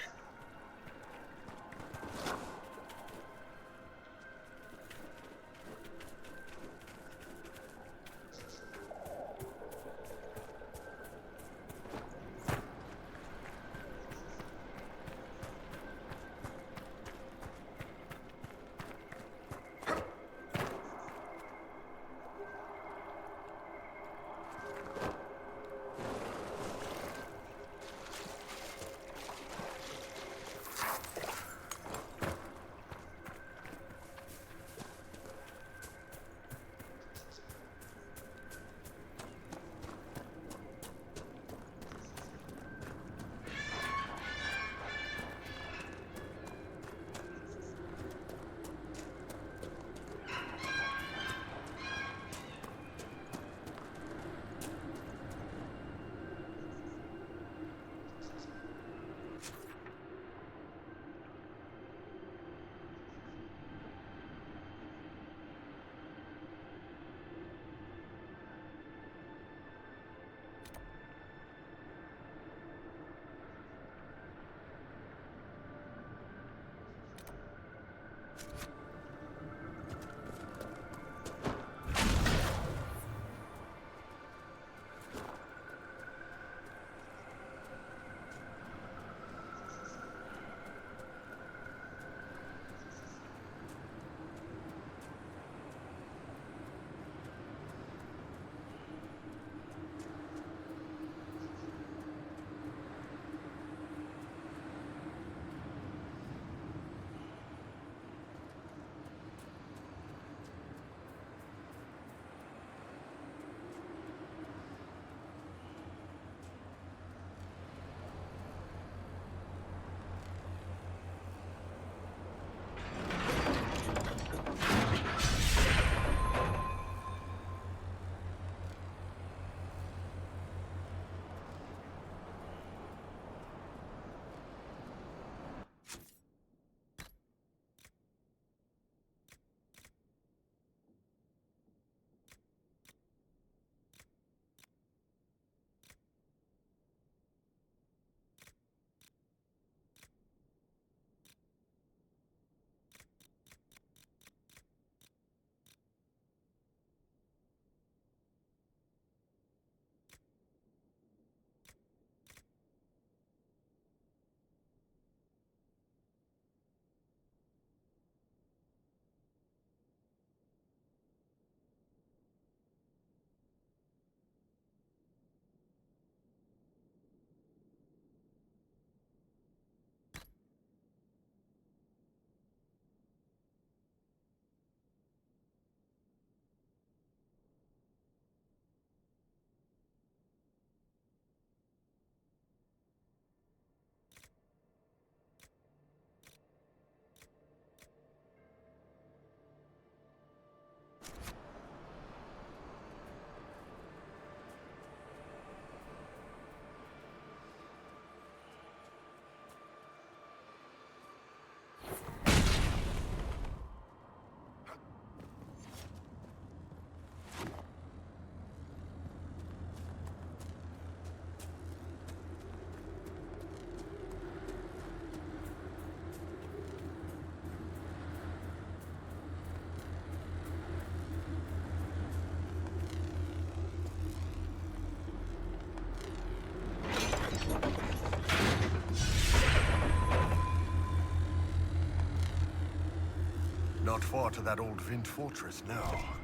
Not far to that old Vint fortress now.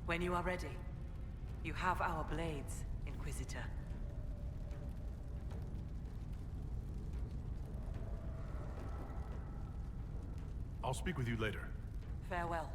When you are ready, you have our blades, Inquisitor. I'll speak with you later. Farewell.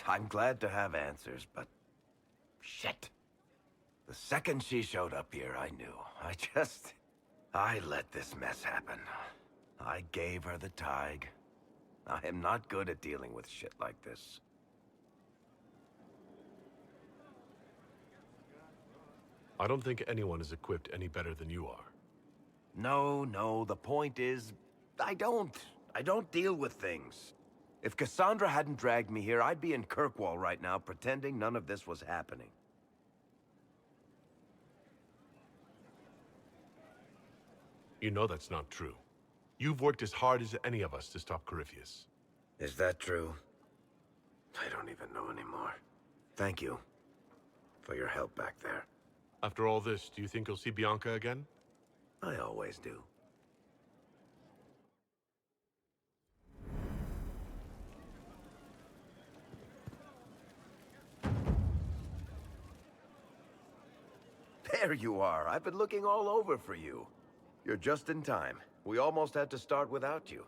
I'm glad to have answers, but... shit. The second she showed up here, I knew. I let this mess happen. I gave her the Tig. I am not good at dealing with shit like this. I don't think anyone is equipped any better than you are. No, the point is... I don't deal with things. If Cassandra hadn't dragged me here, I'd be in Kirkwall right now, pretending none of this was happening. You know that's not true. You've worked as hard as any of us to stop Corypheus. Is that true? I don't even know anymore. Thank you for your help back there. After all this, do you think you'll see Bianca again? I always do. There you are. I've been looking all over for you. You're just in time. We almost had to start without you.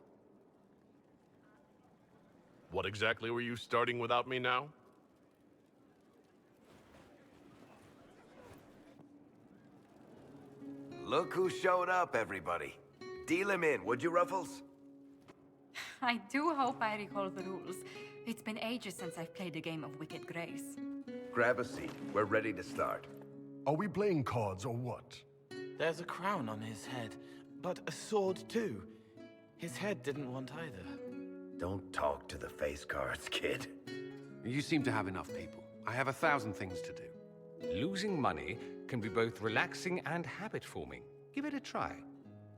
What exactly were you starting without me now? Look who showed up, everybody. Deal him in, would you, Ruffles? I do hope I recall the rules. It's been ages since I've played a game of Wicked Grace. Grab a seat. We're ready to start. Are we playing cards or what? There's a crown on his head, but a sword too. His head didn't want either. Don't talk to the face cards, kid. You seem to have enough people. I have 1,000 things to do. Losing money can be both relaxing and habit-forming. Give it a try.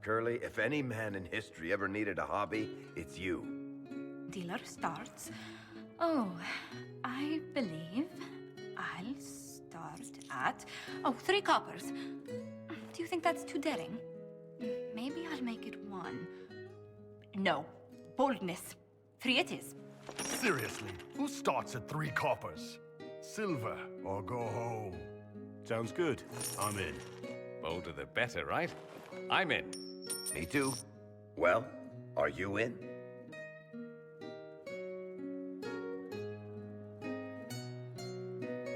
Curly, if any man in history ever needed a hobby, it's you. Dealer starts. Oh, I believe I'll start at... Oh, 3 coppers. Do you think that's too daring? Maybe I'll make it 1. No. Boldness. 3 it is. Seriously, who starts at 3 coppers? Silver or go home? Sounds good. I'm in. Bolder the better, right? I'm in. Me too. Well, are you in?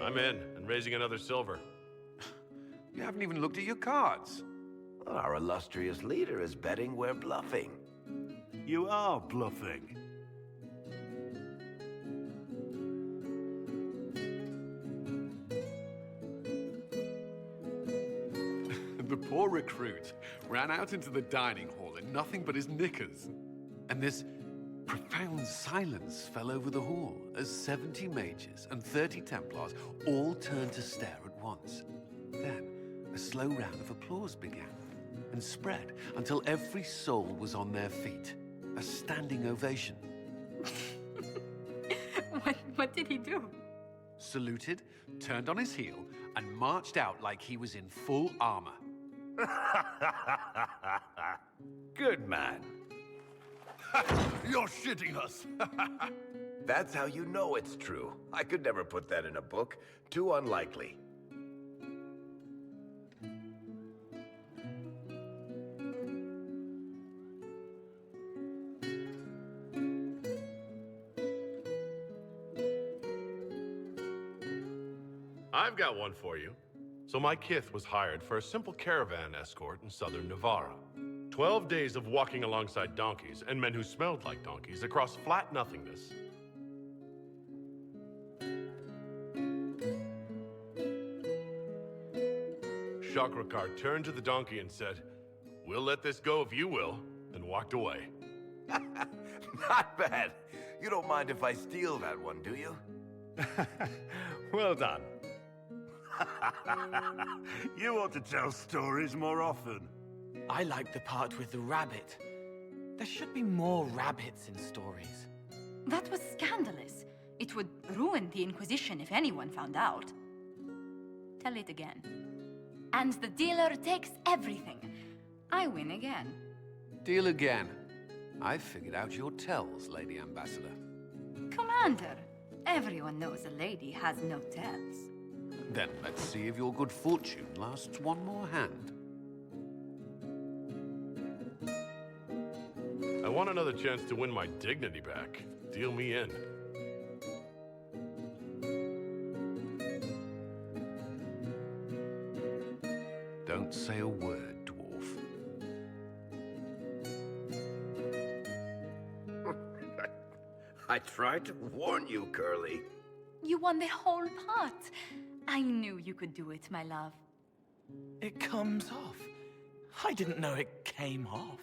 I'm in, and raising another silver. You haven't even looked at your cards. Our illustrious leader is betting we're bluffing. You are bluffing. The poor recruit ran out into the dining hall in nothing but his knickers. And this profound silence fell over the hall as 70 mages and 30 Templars all turned to stare at once. Then, a slow round of applause began and spread until every soul was on their feet. A standing ovation. What did he do? saluted, turned on his heel, and marched out like he was in full armor. Good man. You're shitting us. That's how you know it's true. I could never put that in a book. Too unlikely. I've got one for you. So my kith was hired for a simple caravan escort in southern Navarra. 12 days of walking alongside donkeys and men who smelled like donkeys across flat nothingness. Chakrakar turned to the donkey and said, "We'll let this go if you will," and walked away. Not bad. You don't mind if I steal that one, do you? Well done. You ought to tell stories more often. I like the part with the rabbit. There should be more rabbits in stories. That was scandalous. It would ruin the Inquisition if anyone found out. Tell it again. And the dealer takes everything. I win again. Deal again. I've figured out your tells, Lady Ambassador. Commander, everyone knows a lady has no tells. Then let's see if your good fortune lasts one more hand. I want another chance to win my dignity back. Deal me in. Don't say a word, dwarf. I tried to warn you, Curly. You won the whole pot. I knew you could do it, my love. It comes off. I didn't know it came off.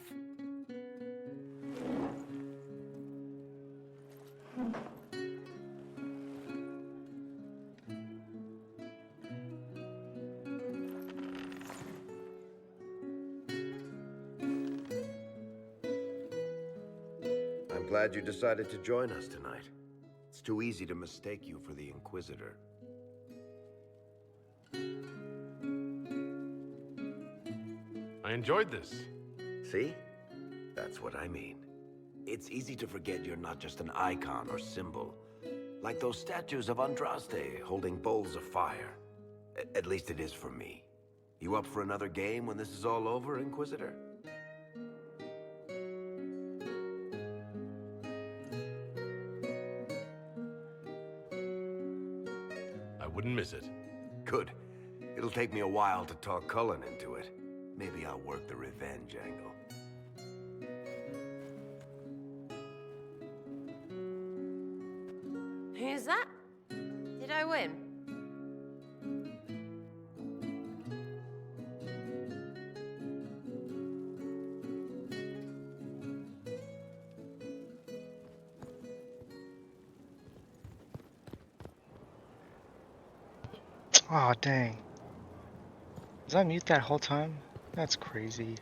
I'm glad you decided to join us tonight. It's too easy to mistake you for the Inquisitor. I enjoyed this. See? That's what I mean. It's easy to forget you're not just an icon or symbol. Like those statues of Andraste holding bowls of fire. At least it is for me. You up for another game when this is all over, Inquisitor? I wouldn't miss it. Good. It'll take me a while to talk Cullen into it. Maybe I'll work the revenge angle. Who's that? Did I win? Aw, dang. Was I mute that whole time? That's crazy.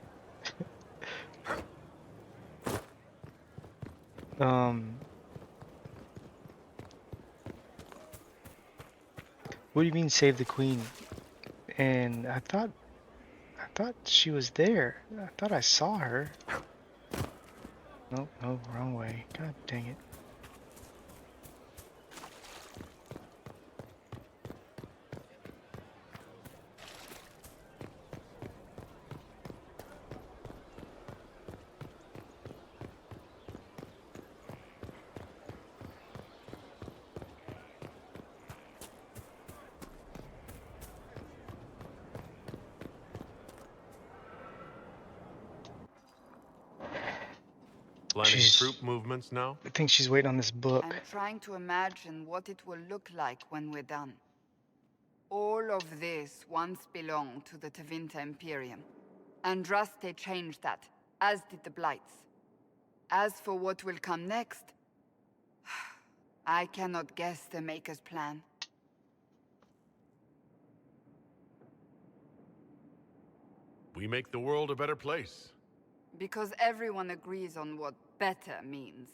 What do you mean save the queen? And I thought she was there. I thought I saw her. Nope, no, wrong way. God dang it. Planning troop movements now? I think she's waiting on this book. I'm trying to imagine what it will look like when we're done. All of this once belonged to the Tevinter Imperium. Andraste changed that, as did the Blights. As for what will come next, I cannot guess the Maker's plan. We make the world a better place. Because everyone agrees on what better means.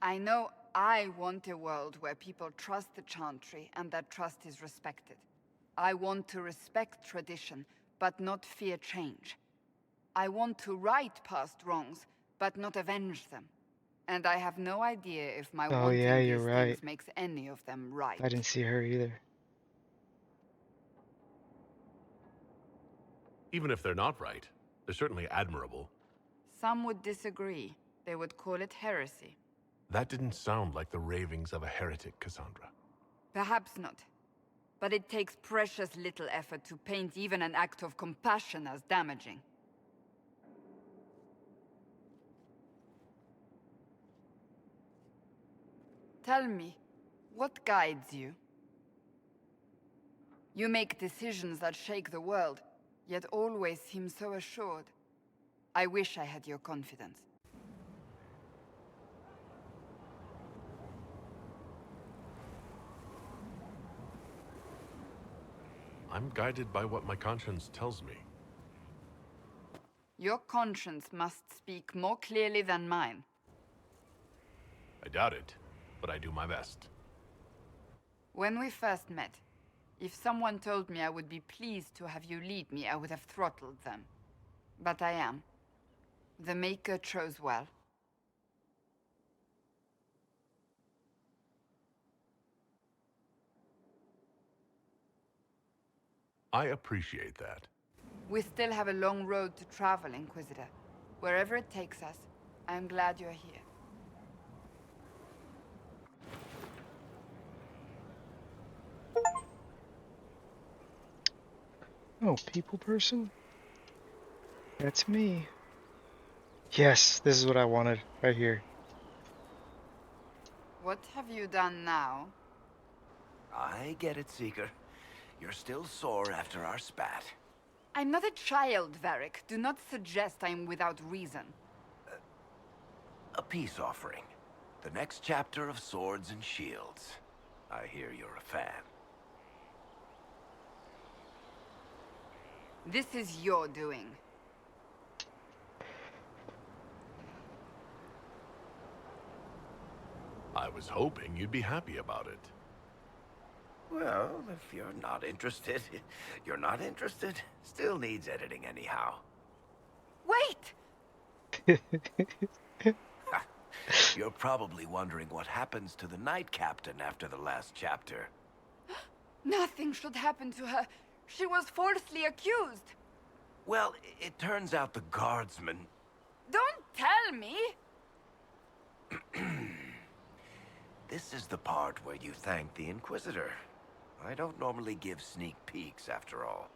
I know I want a world where people trust the Chantry and that trust is respected. I want to respect tradition, but not fear change. I want to right past wrongs, but not avenge them. And I have no idea if my Oh wanting yeah, these you're right. things makes any of them right. I didn't see her either. Even if they're not right, they're certainly admirable. Some would disagree. They would call it heresy. That didn't sound like the ravings of a heretic, Cassandra. Perhaps not. But it takes precious little effort to paint even an act of compassion as damaging. Tell me, what guides you? You make decisions that shake the world, yet always seem so assured. I wish I had your confidence. I'm guided by what my conscience tells me. Your conscience must speak more clearly than mine. I doubt it, but I do my best. When we first met, if someone told me I would be pleased to have you lead me, I would have throttled them. But I am. The Maker chose well. I appreciate that. We still have a long road to travel, Inquisitor. Wherever it takes us, I am glad you're here. Oh, people person? That's me. Yes, this is what I wanted, right here. What have you done now? I get it, Seeker. You're still sore after our spat. I'm not a child, Varric. Do not suggest I am without reason. A peace offering. The next chapter of Swords and Shields. I hear you're a fan. This is your doing. I was hoping you'd be happy about it. Well, if you're not interested, you're not interested. Still needs editing anyhow. Wait! You're probably wondering what happens to the Knight Captain after the last chapter. Nothing should happen to her. She was falsely accused. Well, it turns out the guardsman... Don't tell me! This is the part where you thank the Inquisitor. I don't normally give sneak peeks, after all.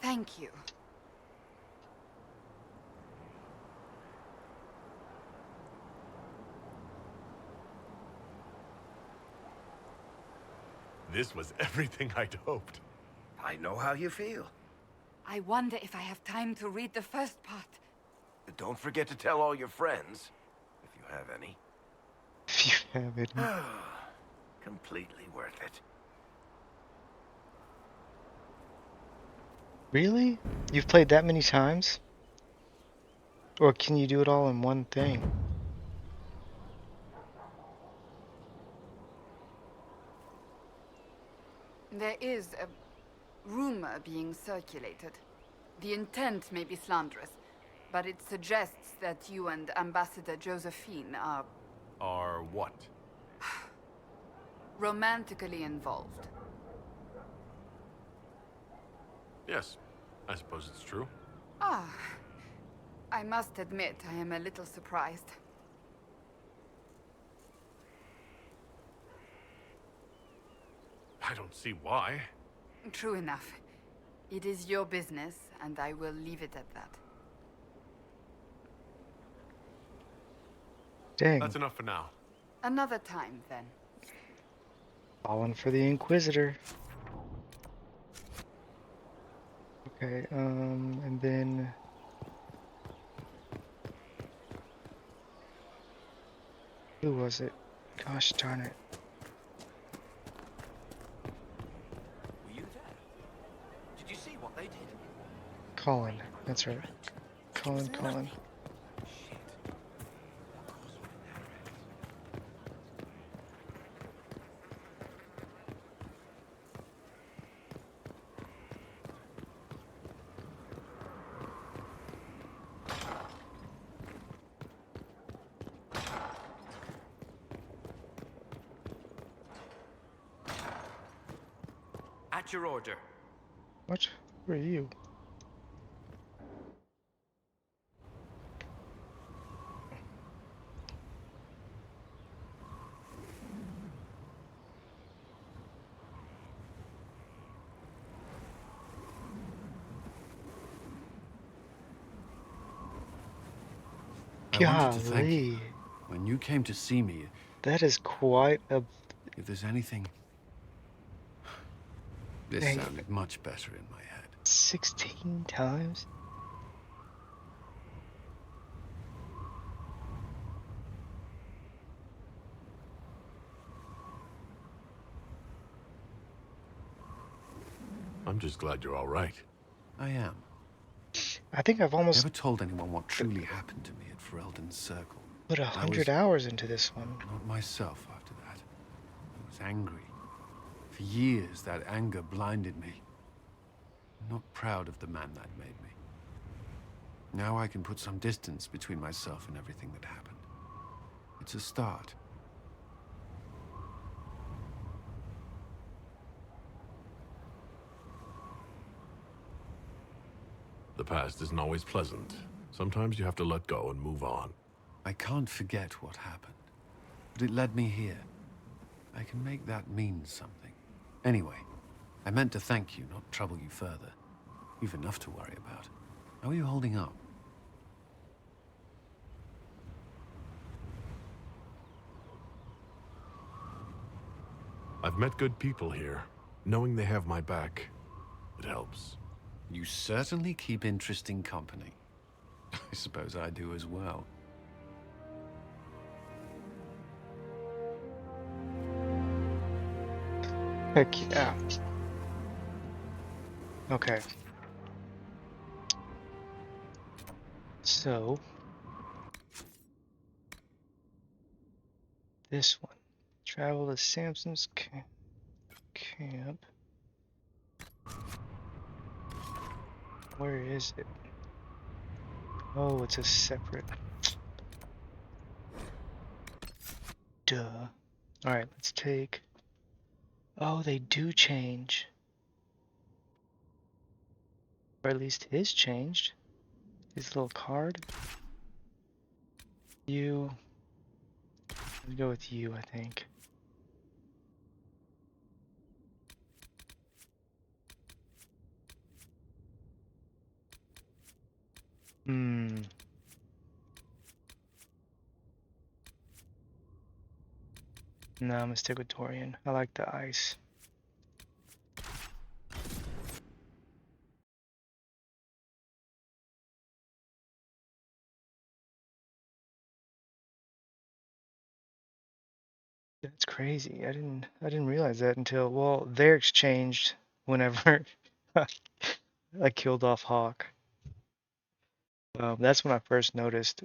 Thank you. This was everything I'd hoped. I know how you feel. I wonder if I have time to read the first part. Don't forget to tell all your friends, if you have any. If you have it. Completely worth it. Really? You've played that many times? Or can you do it all in one thing? There is a rumor being circulated. The intent may be slanderous, but it suggests that you and Ambassador Josephine are... Are what? romantically involved. Yes, I suppose it's true. Ah, I must admit I am a little surprised. I don't see why. True enough. It is your business, and I will leave it at that. Dang. That's enough for now. Another time, then. Falling for the Inquisitor. Okay, and then... Who was it? Gosh darn it. Were you there? Did you see what they did? Colin, that's right. Colin. At your order. What? Who are you? I wanted to thank you. Golly. When you came to see me, That is quite a... if there's anything... This Dang. sounded much better in my head. 16 times? I'm just glad you're all right. I am. I think I've almost Never told anyone what truly happened to me at Ferelden's Circle. put 100 hours into this one. Not myself after that. I was angry. For years, that anger blinded me. I'm not proud of the man that made me. Now I can put some distance between myself and everything that happened. It's a start. The past isn't always pleasant. Sometimes you have to let go and move on. I can't forget what happened, but it led me here. I can make that mean something. Anyway, I meant to thank you, not trouble you further. You've enough to worry about. How are you holding up? I've met good people here. Knowing they have my back, it helps. You certainly keep interesting company. I suppose I do as well. Heck yeah. Okay. So... this one. Travel to Samson's camp. Where is it? Oh, it's a separate... Duh. Alright, let's take... Oh, they do change. Or at least his changed. His little card. You... Let's go with you, I think. Hmm. No, I'm gonna stick with Dorian. I like the ice. That's crazy. I didn't realize that until, well, their exchanged whenever I killed off Hawk. That's when I first noticed.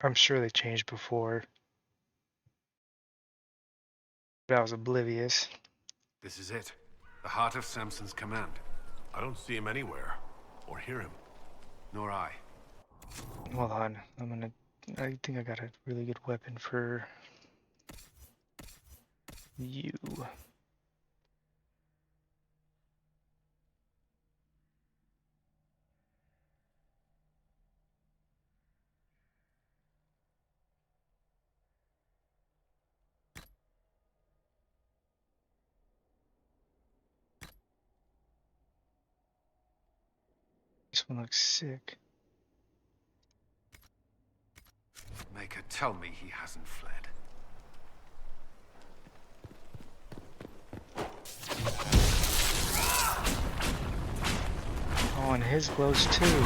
I'm sure they changed before, but I was oblivious. This is it. The heart of Samson's command. I don't see him anywhere, or hear him. Nor I. Hold on, I think I got a really good weapon for you. This one looks sick. Maker, tell me he hasn't fled. Oh, and his glows too.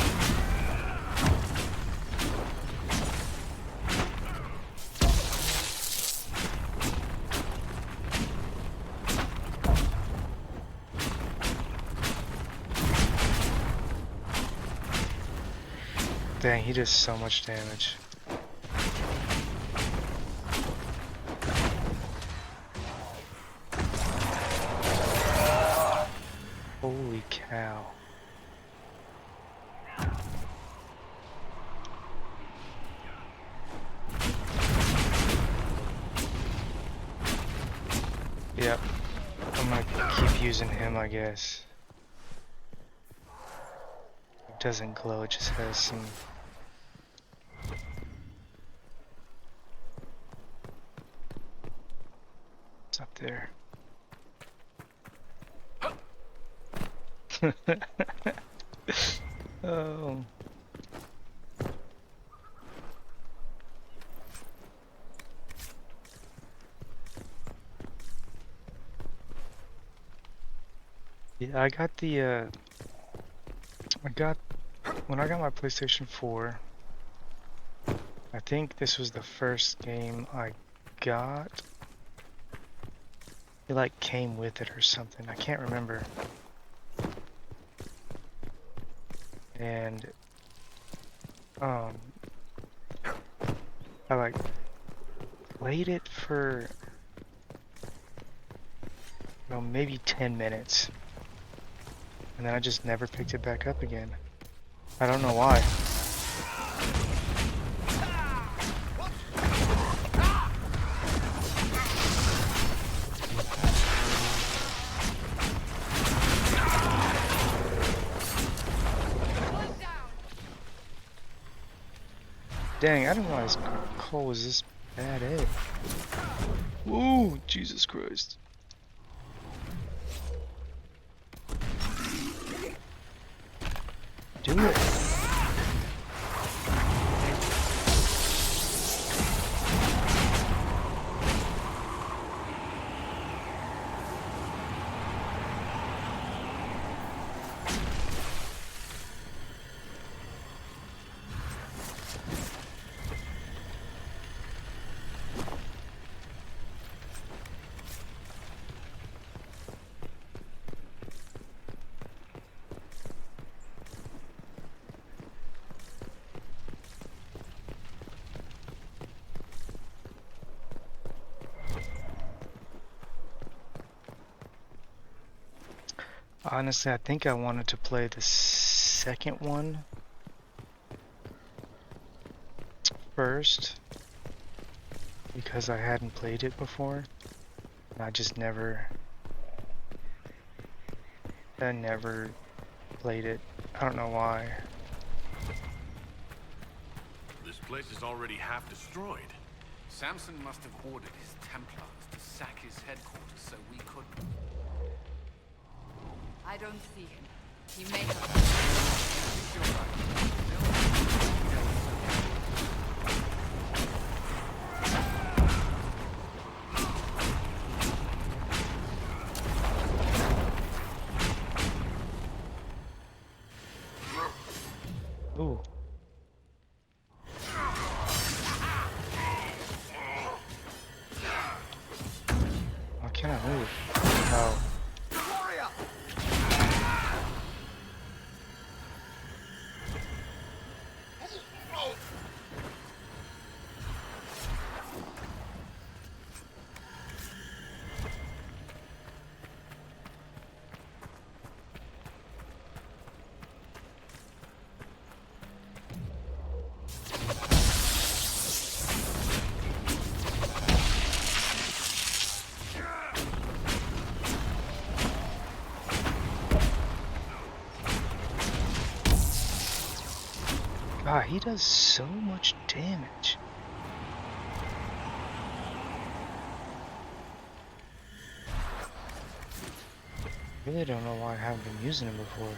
Dang, he does so much damage. Holy cow. Yep. I'm gonna keep using him, I guess. It doesn't glow, it just has some... It's up there. Oh. Yeah, I got the when I got my PlayStation 4, I think this was the first game I got. It like came with it or something. I can't remember. And I like played it for maybe 10 minutes. And then I just never picked it back up again. I don't know why. Dang, I didn't realize Cole was this bad at it. Whoa, Jesus Christ. Do it. Honestly, I think I wanted to play the second one first because I hadn't played it before. And I just never played it. I don't know why. This place is already half destroyed. Samson must have ordered his Templars to sack his headquarters so we couldn't. I don't see him. He may have... Ooh. Why can't I move? No. God, he does so much damage. I really don't know why I haven't been using him before.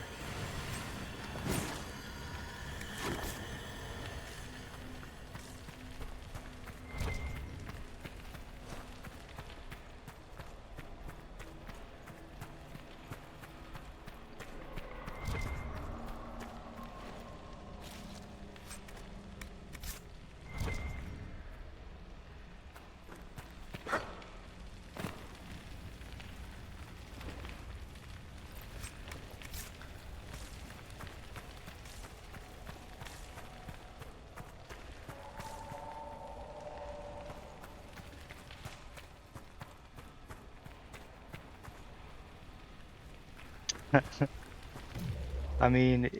I mean,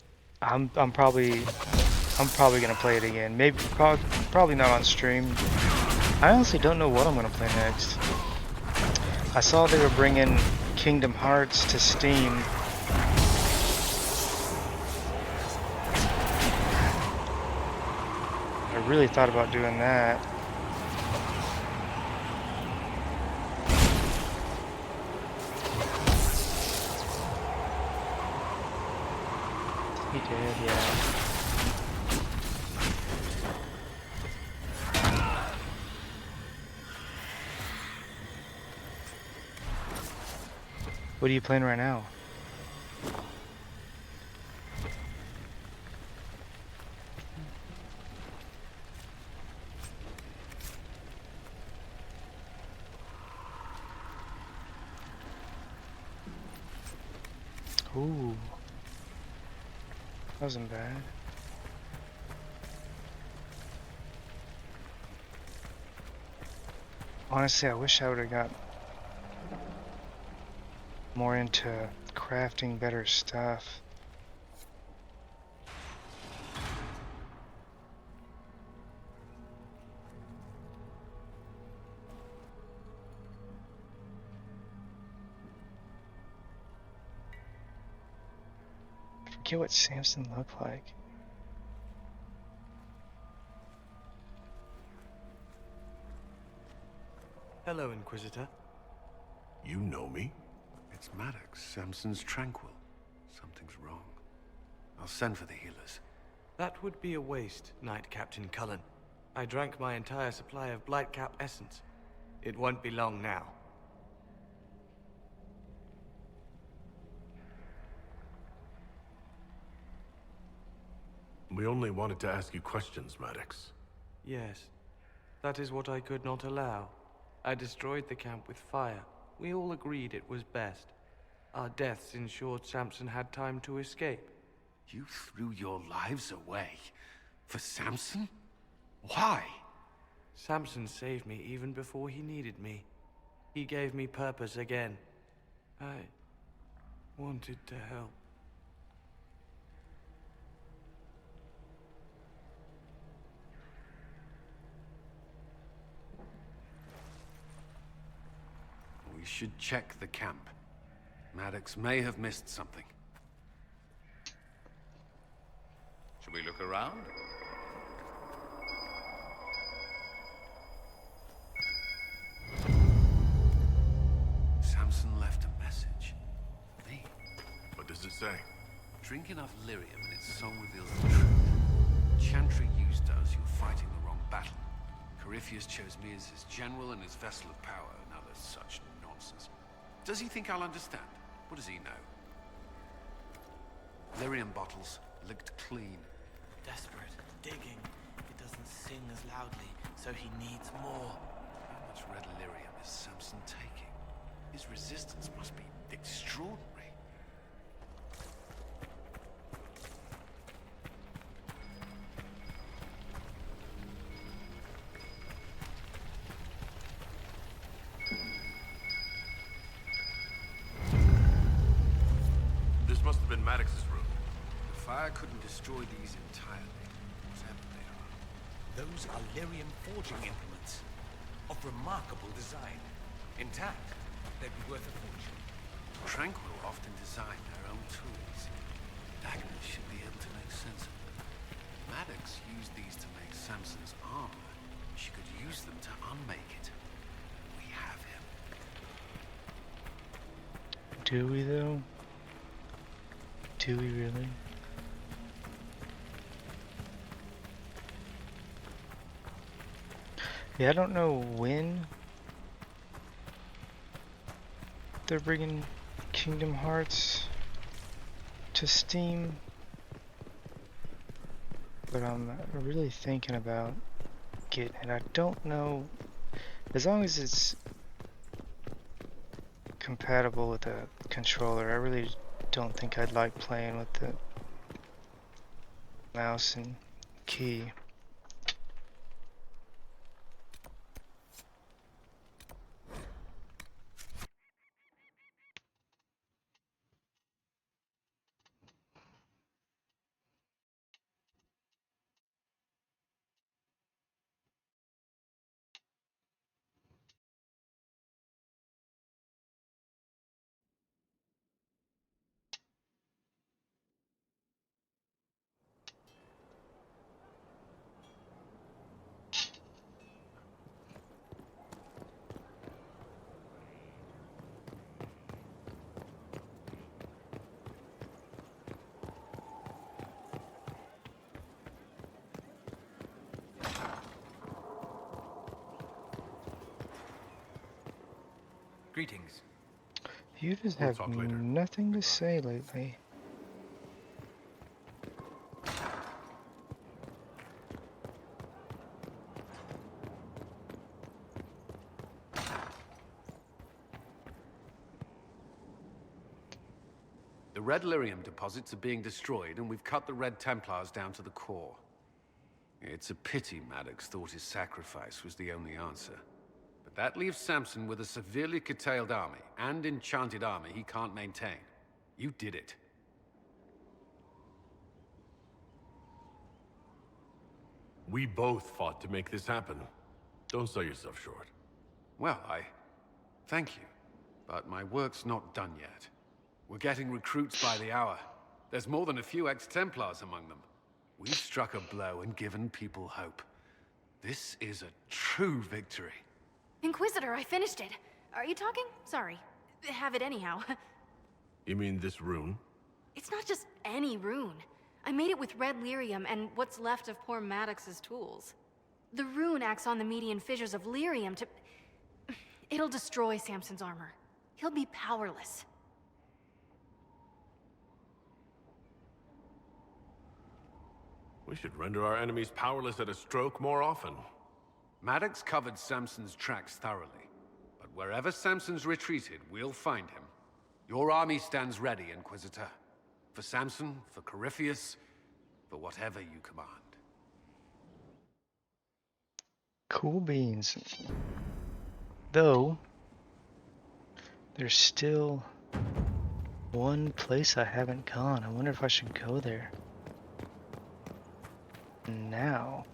I'm probably gonna play it again. Maybe probably not on stream. I honestly don't know what I'm gonna play next. I saw they were bringing Kingdom Hearts to Steam. I really thought about doing that. He did, yeah. What are you playing right now? Ooh. Wasn't bad. Honestly, I wish I would have got more into crafting better stuff. I forget what Samson looked like. Hello, Inquisitor. You know me? It's Maddox, Samson's Tranquil. Something's wrong. I'll send for the healers. That would be a waste, Knight Captain Cullen. I drank my entire supply of Blightcap essence. It won't be long now. We only wanted to ask you questions, Maddox. Yes. That is what I could not allow. I destroyed the camp with fire. We all agreed it was best. Our deaths ensured Samson had time to escape. You threw your lives away? For Samson? Why? Samson saved me even before he needed me. He gave me purpose again. I wanted to help. We should check the camp. Maddox may have missed something. Should we look around? Samson left a message. Me. What does it say? Drink enough lyrium and its song reveals the truth. Chantry used us, you're fighting the wrong battle. Corypheus chose me as his general and his vessel of power. Now there's such nonsense. Does he think I'll understand? What does he know? Lyrium bottles, licked clean. Desperate, digging. It doesn't sing as loudly, so he needs more. How much red lyrium is Samson taking? His resistance must be extraordinary. This must have been Maddox's room. The fire couldn't destroy these entirely, whatever they are. Those are lyrium forging implements. Of remarkable design. Intact, they'd be worth a fortune. Tranquil often design their own tools. Agnes should be able to make sense of them. Maddox used these to make Samson's armor. She could use them to unmake it. We have him. Do we though? Do we really? Yeah, I don't know when they're bringing Kingdom Hearts to Steam, but I'm really thinking about getting it. I don't know, as long as it's compatible with a controller. I really don't think I'd like playing with the mouse and key. Greetings. You just We'll have talk later. nothing to say lately. The Red Lyrium deposits are being destroyed, and we've cut the Red Templars down to the core. It's a pity Maddox thought his sacrifice was the only answer. But that leaves Samson with a severely curtailed army, and enchanted armor he can't maintain. You did it. We both fought to make this happen. Don't sell yourself short. Well, thank you. But my work's not done yet. We're getting recruits by the hour. There's more than a few ex-Templars among them. We've struck a blow and given people hope. This is a true victory. Inquisitor, I finished it. Are you talking? Sorry. Have it anyhow. You mean this rune? It's not just any rune. I made it with red lyrium and what's left of poor Maddox's tools. The rune acts on the median fissures of lyrium to... It'll destroy Samson's armor. He'll be powerless. We should render our enemies powerless at a stroke more often. Maddox covered Samson's tracks thoroughly. But wherever Samson's retreated, we'll find him. Your army stands ready, Inquisitor. For Samson, for Corypheus, for whatever you command. Cool beans. Though, there's still one place I haven't gone. I wonder if I should go there now.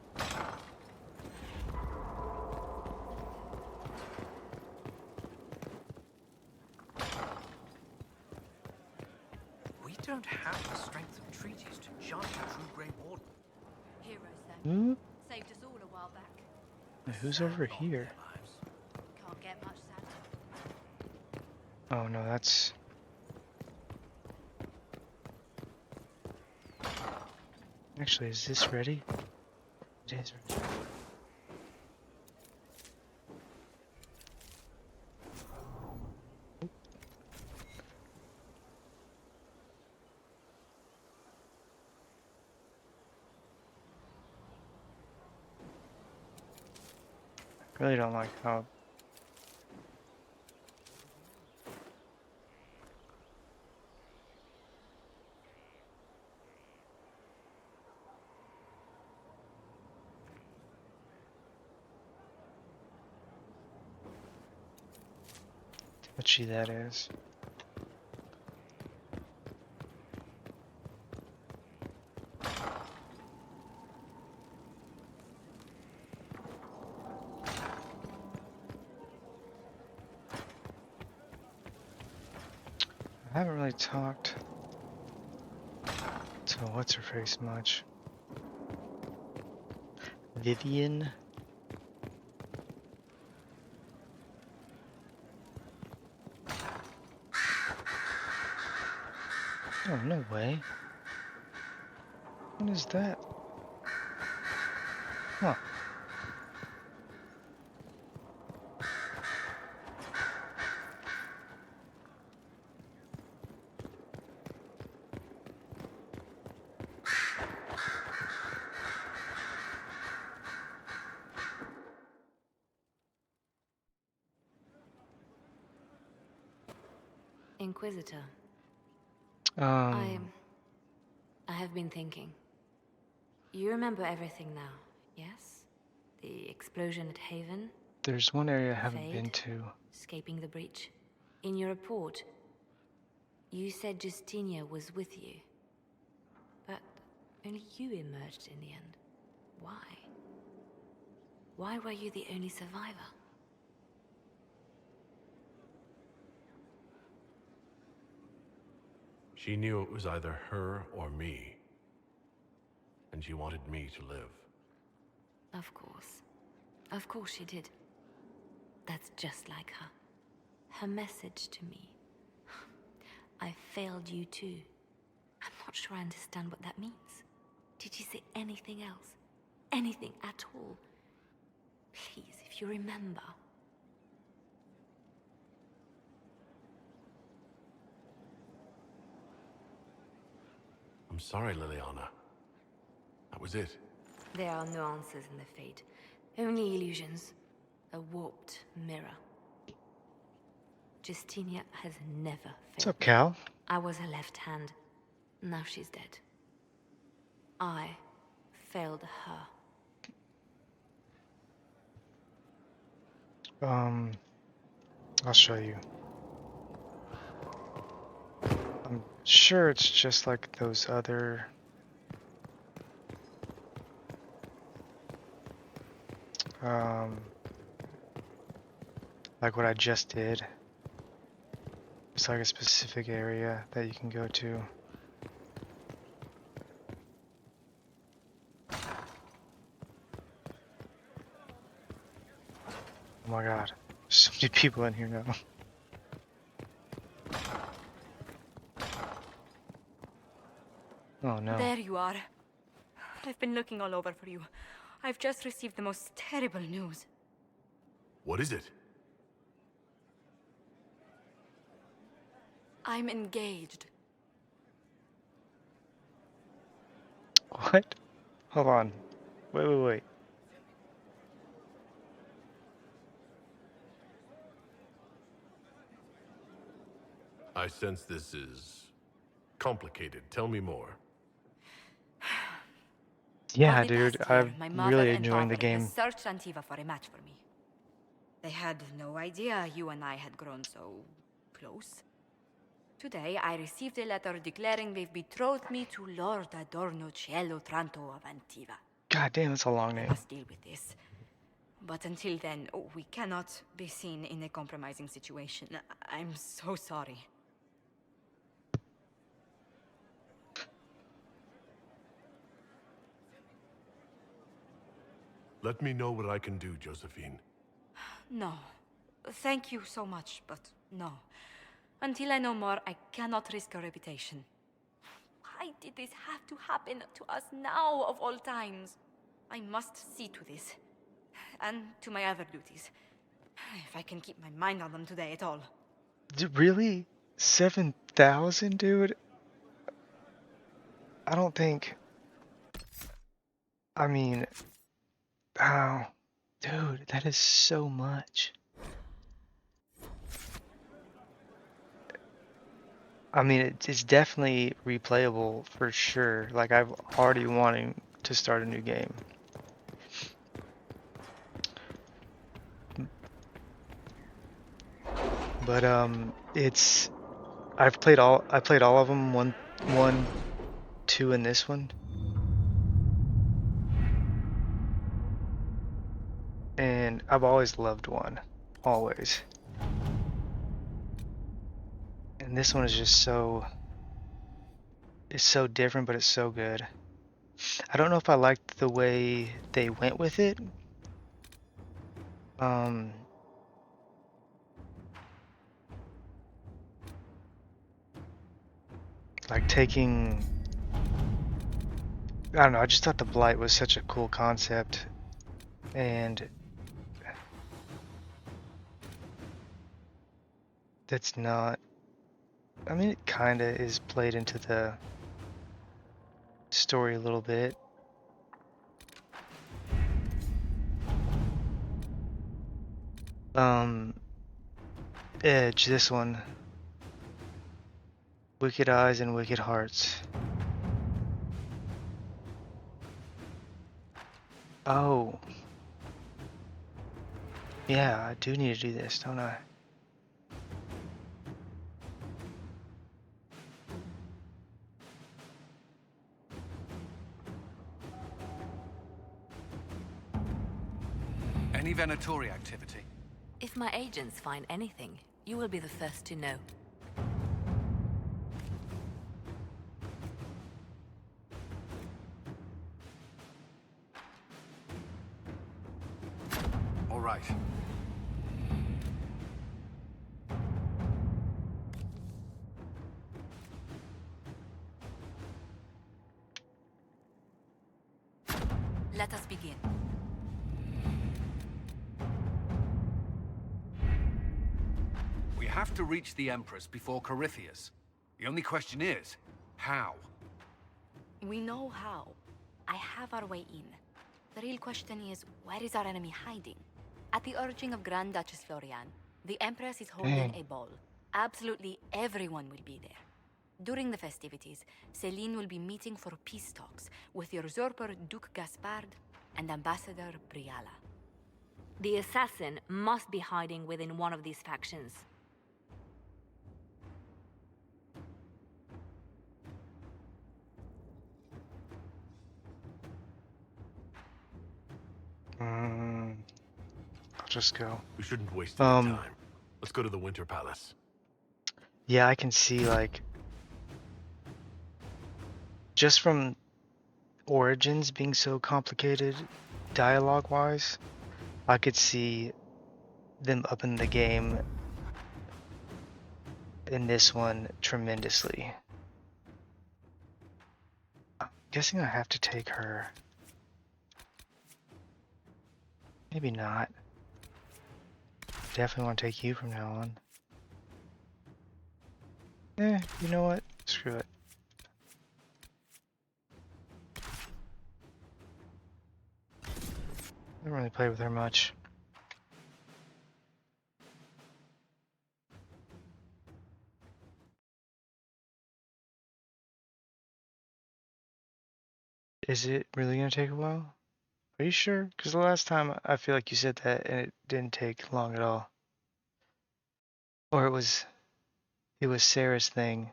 We don't have the strength of treaties to judge a true Grey Warden. Heroes then. Hmm? Saved us all a while back. Now, who's over here? Can't get much sadder. Oh no, that's... Actually, is this ready? It is ready. I really don't like how touchy that is. I haven't really talked to what's her face much. Vivian. Oh, no way. What is that? Huh. Inquisitor. I have been thinking. You remember everything now, yes? The explosion at Haven? There's one area I haven't been Fade, to. Escaping the breach. In your report, you said Justinia was with you. But only you emerged in the end. Why? Why were you the only survivor? She knew it was either her or me. And she wanted me to live. Of course. Of course she did. That's just like her. Her message to me. I failed you too. I'm not sure I understand what that means. Did she say anything else? Anything at all? Please, if you remember. sorry, Liliana. That was it. There are no answers in the fate. Only illusions. A warped mirror. Justinia has never failed. What's up, Cal? I was her left hand. Now she's dead. I failed her. I'll show you. I'm sure it's just like those other... like what I just did. It's like a specific area that you can go to. Oh my god, there's so many people in here now. Oh no. There you are. I've been looking all over for you. I've just received the most terrible news. What is it? I'm engaged. What? Hold on. Wait. I sense this is complicated. Tell me more. Yeah, For the dude, past year, I'm my mother really and enjoying the father game. has searched Antiva for a match for me. They had no idea you and I had grown so close. Today, I received a letter declaring they've betrothed me to Lord Adorno Cielo Tranto of Antiva. God damn, that's a long I name. must deal with this. But until then, we cannot be seen in a compromising situation. I'm so sorry. Let me know what I can do, Josephine. No. Thank you so much, but no. Until I know more, I cannot risk your reputation. Why did this have to happen to us now, of all times? I must see to this. And to my other duties. If I can keep my mind on them today at all. Really? 7,000, dude? I don't think... I mean... Oh, dude, that is so much. I mean, it's definitely replayable for sure. Like, I've already wanting to start a new game. But it's I played all of them, one, two, and this one. And I've always loved one, always. And this one is just so, it's so different, but it's so good. I don't know if I liked the way they went with it. Like taking, I don't know, I just thought the Blight was such a cool concept. And that's not, I mean, it kind of is played into the story a little bit. Edge, this one. Wicked Eyes and Wicked Hearts. Oh. Yeah, I do need to do this, don't I? Any Venatori activity? If my agents find anything, you will be the first to know. All right. Let us begin. We have to reach the Empress before Corypheus. The only question is, how? We know how. I have our way in. The real question is, where is our enemy hiding? At the urging of Grand Duchess Florian, the Empress is holding Dang. a ball. Absolutely everyone will be there. During the festivities, Celine will be meeting for peace talks with usurper Duke Gaspard and Ambassador Briala. The assassin must be hiding within one of these factions. I'll just go. We shouldn't waste any time. Let's go to the Winter Palace. Yeah, I can see, like, just from Origins being so complicated dialogue-wise, I could see them upping the game in this one tremendously. I'm guessing I have to take her. Maybe not. Definitely want to take you from now on. You know what? Screw it. I don't really play with her much. Is it really gonna take a while? Are you sure? Because the last time I feel like you said that and it didn't take long at all. Or it was Sarah's thing.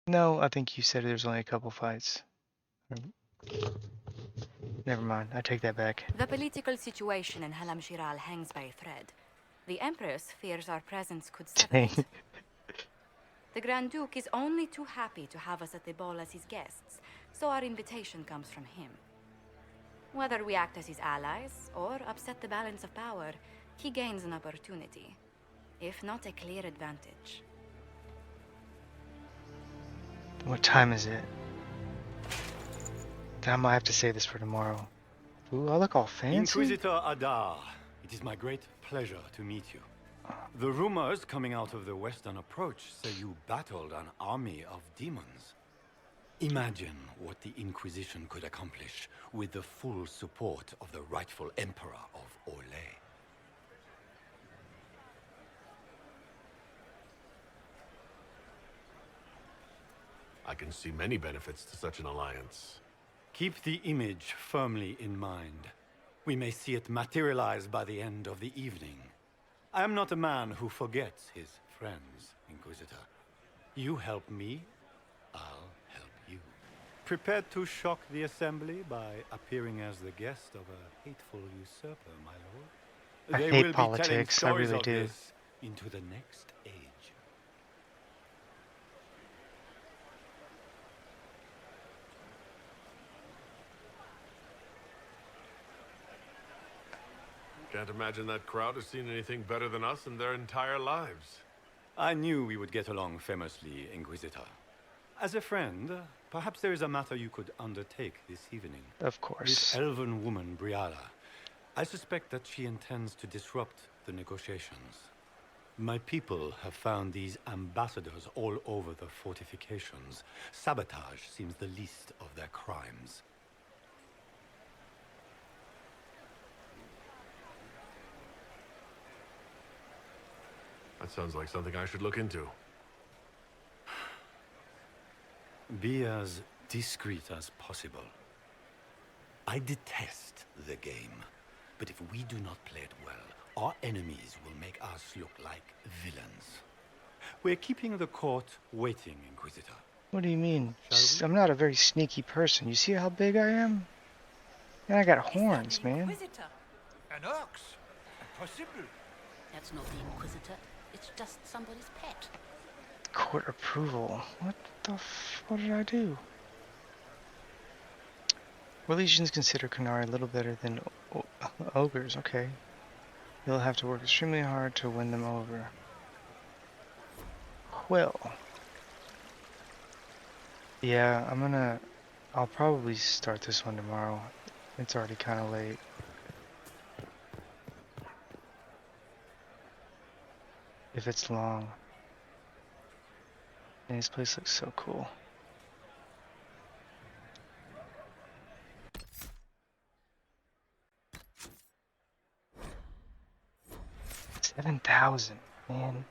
No, I think you said there's only a couple fights. Never mind, I take that back. The political situation in Halam Shiral hangs by a thread. The Empress fears our presence could sever it. The Grand Duke is only too happy to have us at the ball as his guests, so our invitation comes from him. Whether we act as his allies or upset the balance of power, he gains an opportunity, if not a clear advantage. What time is it? I might have to save this for tomorrow. Ooh, I look all fancy. Inquisitor Adar, it is my great pleasure to meet you. The rumors coming out of the Western Approach say you battled an army of demons. Imagine what the Inquisition could accomplish with the full support of the rightful Emperor of Orlais. I can see many benefits to such an alliance. Keep the image firmly in mind. We may see it materialize by the end of the evening. I am not a man who forgets his friends, Inquisitor. You help me, I'll help you. Prepared to shock the Assembly by appearing as the guest of a hateful usurper, my lord? I They hate will politics, be telling stories I really of do. this into the next age. Can't imagine that crowd has seen anything better than us in their entire lives. I knew we would get along famously, Inquisitor. As a friend, perhaps there is a matter you could undertake this evening. Of course. This elven woman, Briala. I suspect that she intends to disrupt the negotiations. My people have found these ambassadors all over the fortifications. Sabotage seems the least of their crimes. That sounds like something I should look into. Be as discreet as possible. I detest the game, but if we do not play it well, our enemies will make us look like villains. We're keeping the court waiting, Inquisitor. What do you mean? I'm not a very sneaky person. You see how big I am? And I got horns, man. An ox? Impossible. That's not the Inquisitor. It's just somebody's pet. Court approval. What did I do? Legions consider Kunari a little better than ogres. Okay. You'll have to work extremely hard to win them over. Well. Yeah, I'll probably start this one tomorrow. It's already kind of late. If it's long. And this place looks so cool. 7,000, man.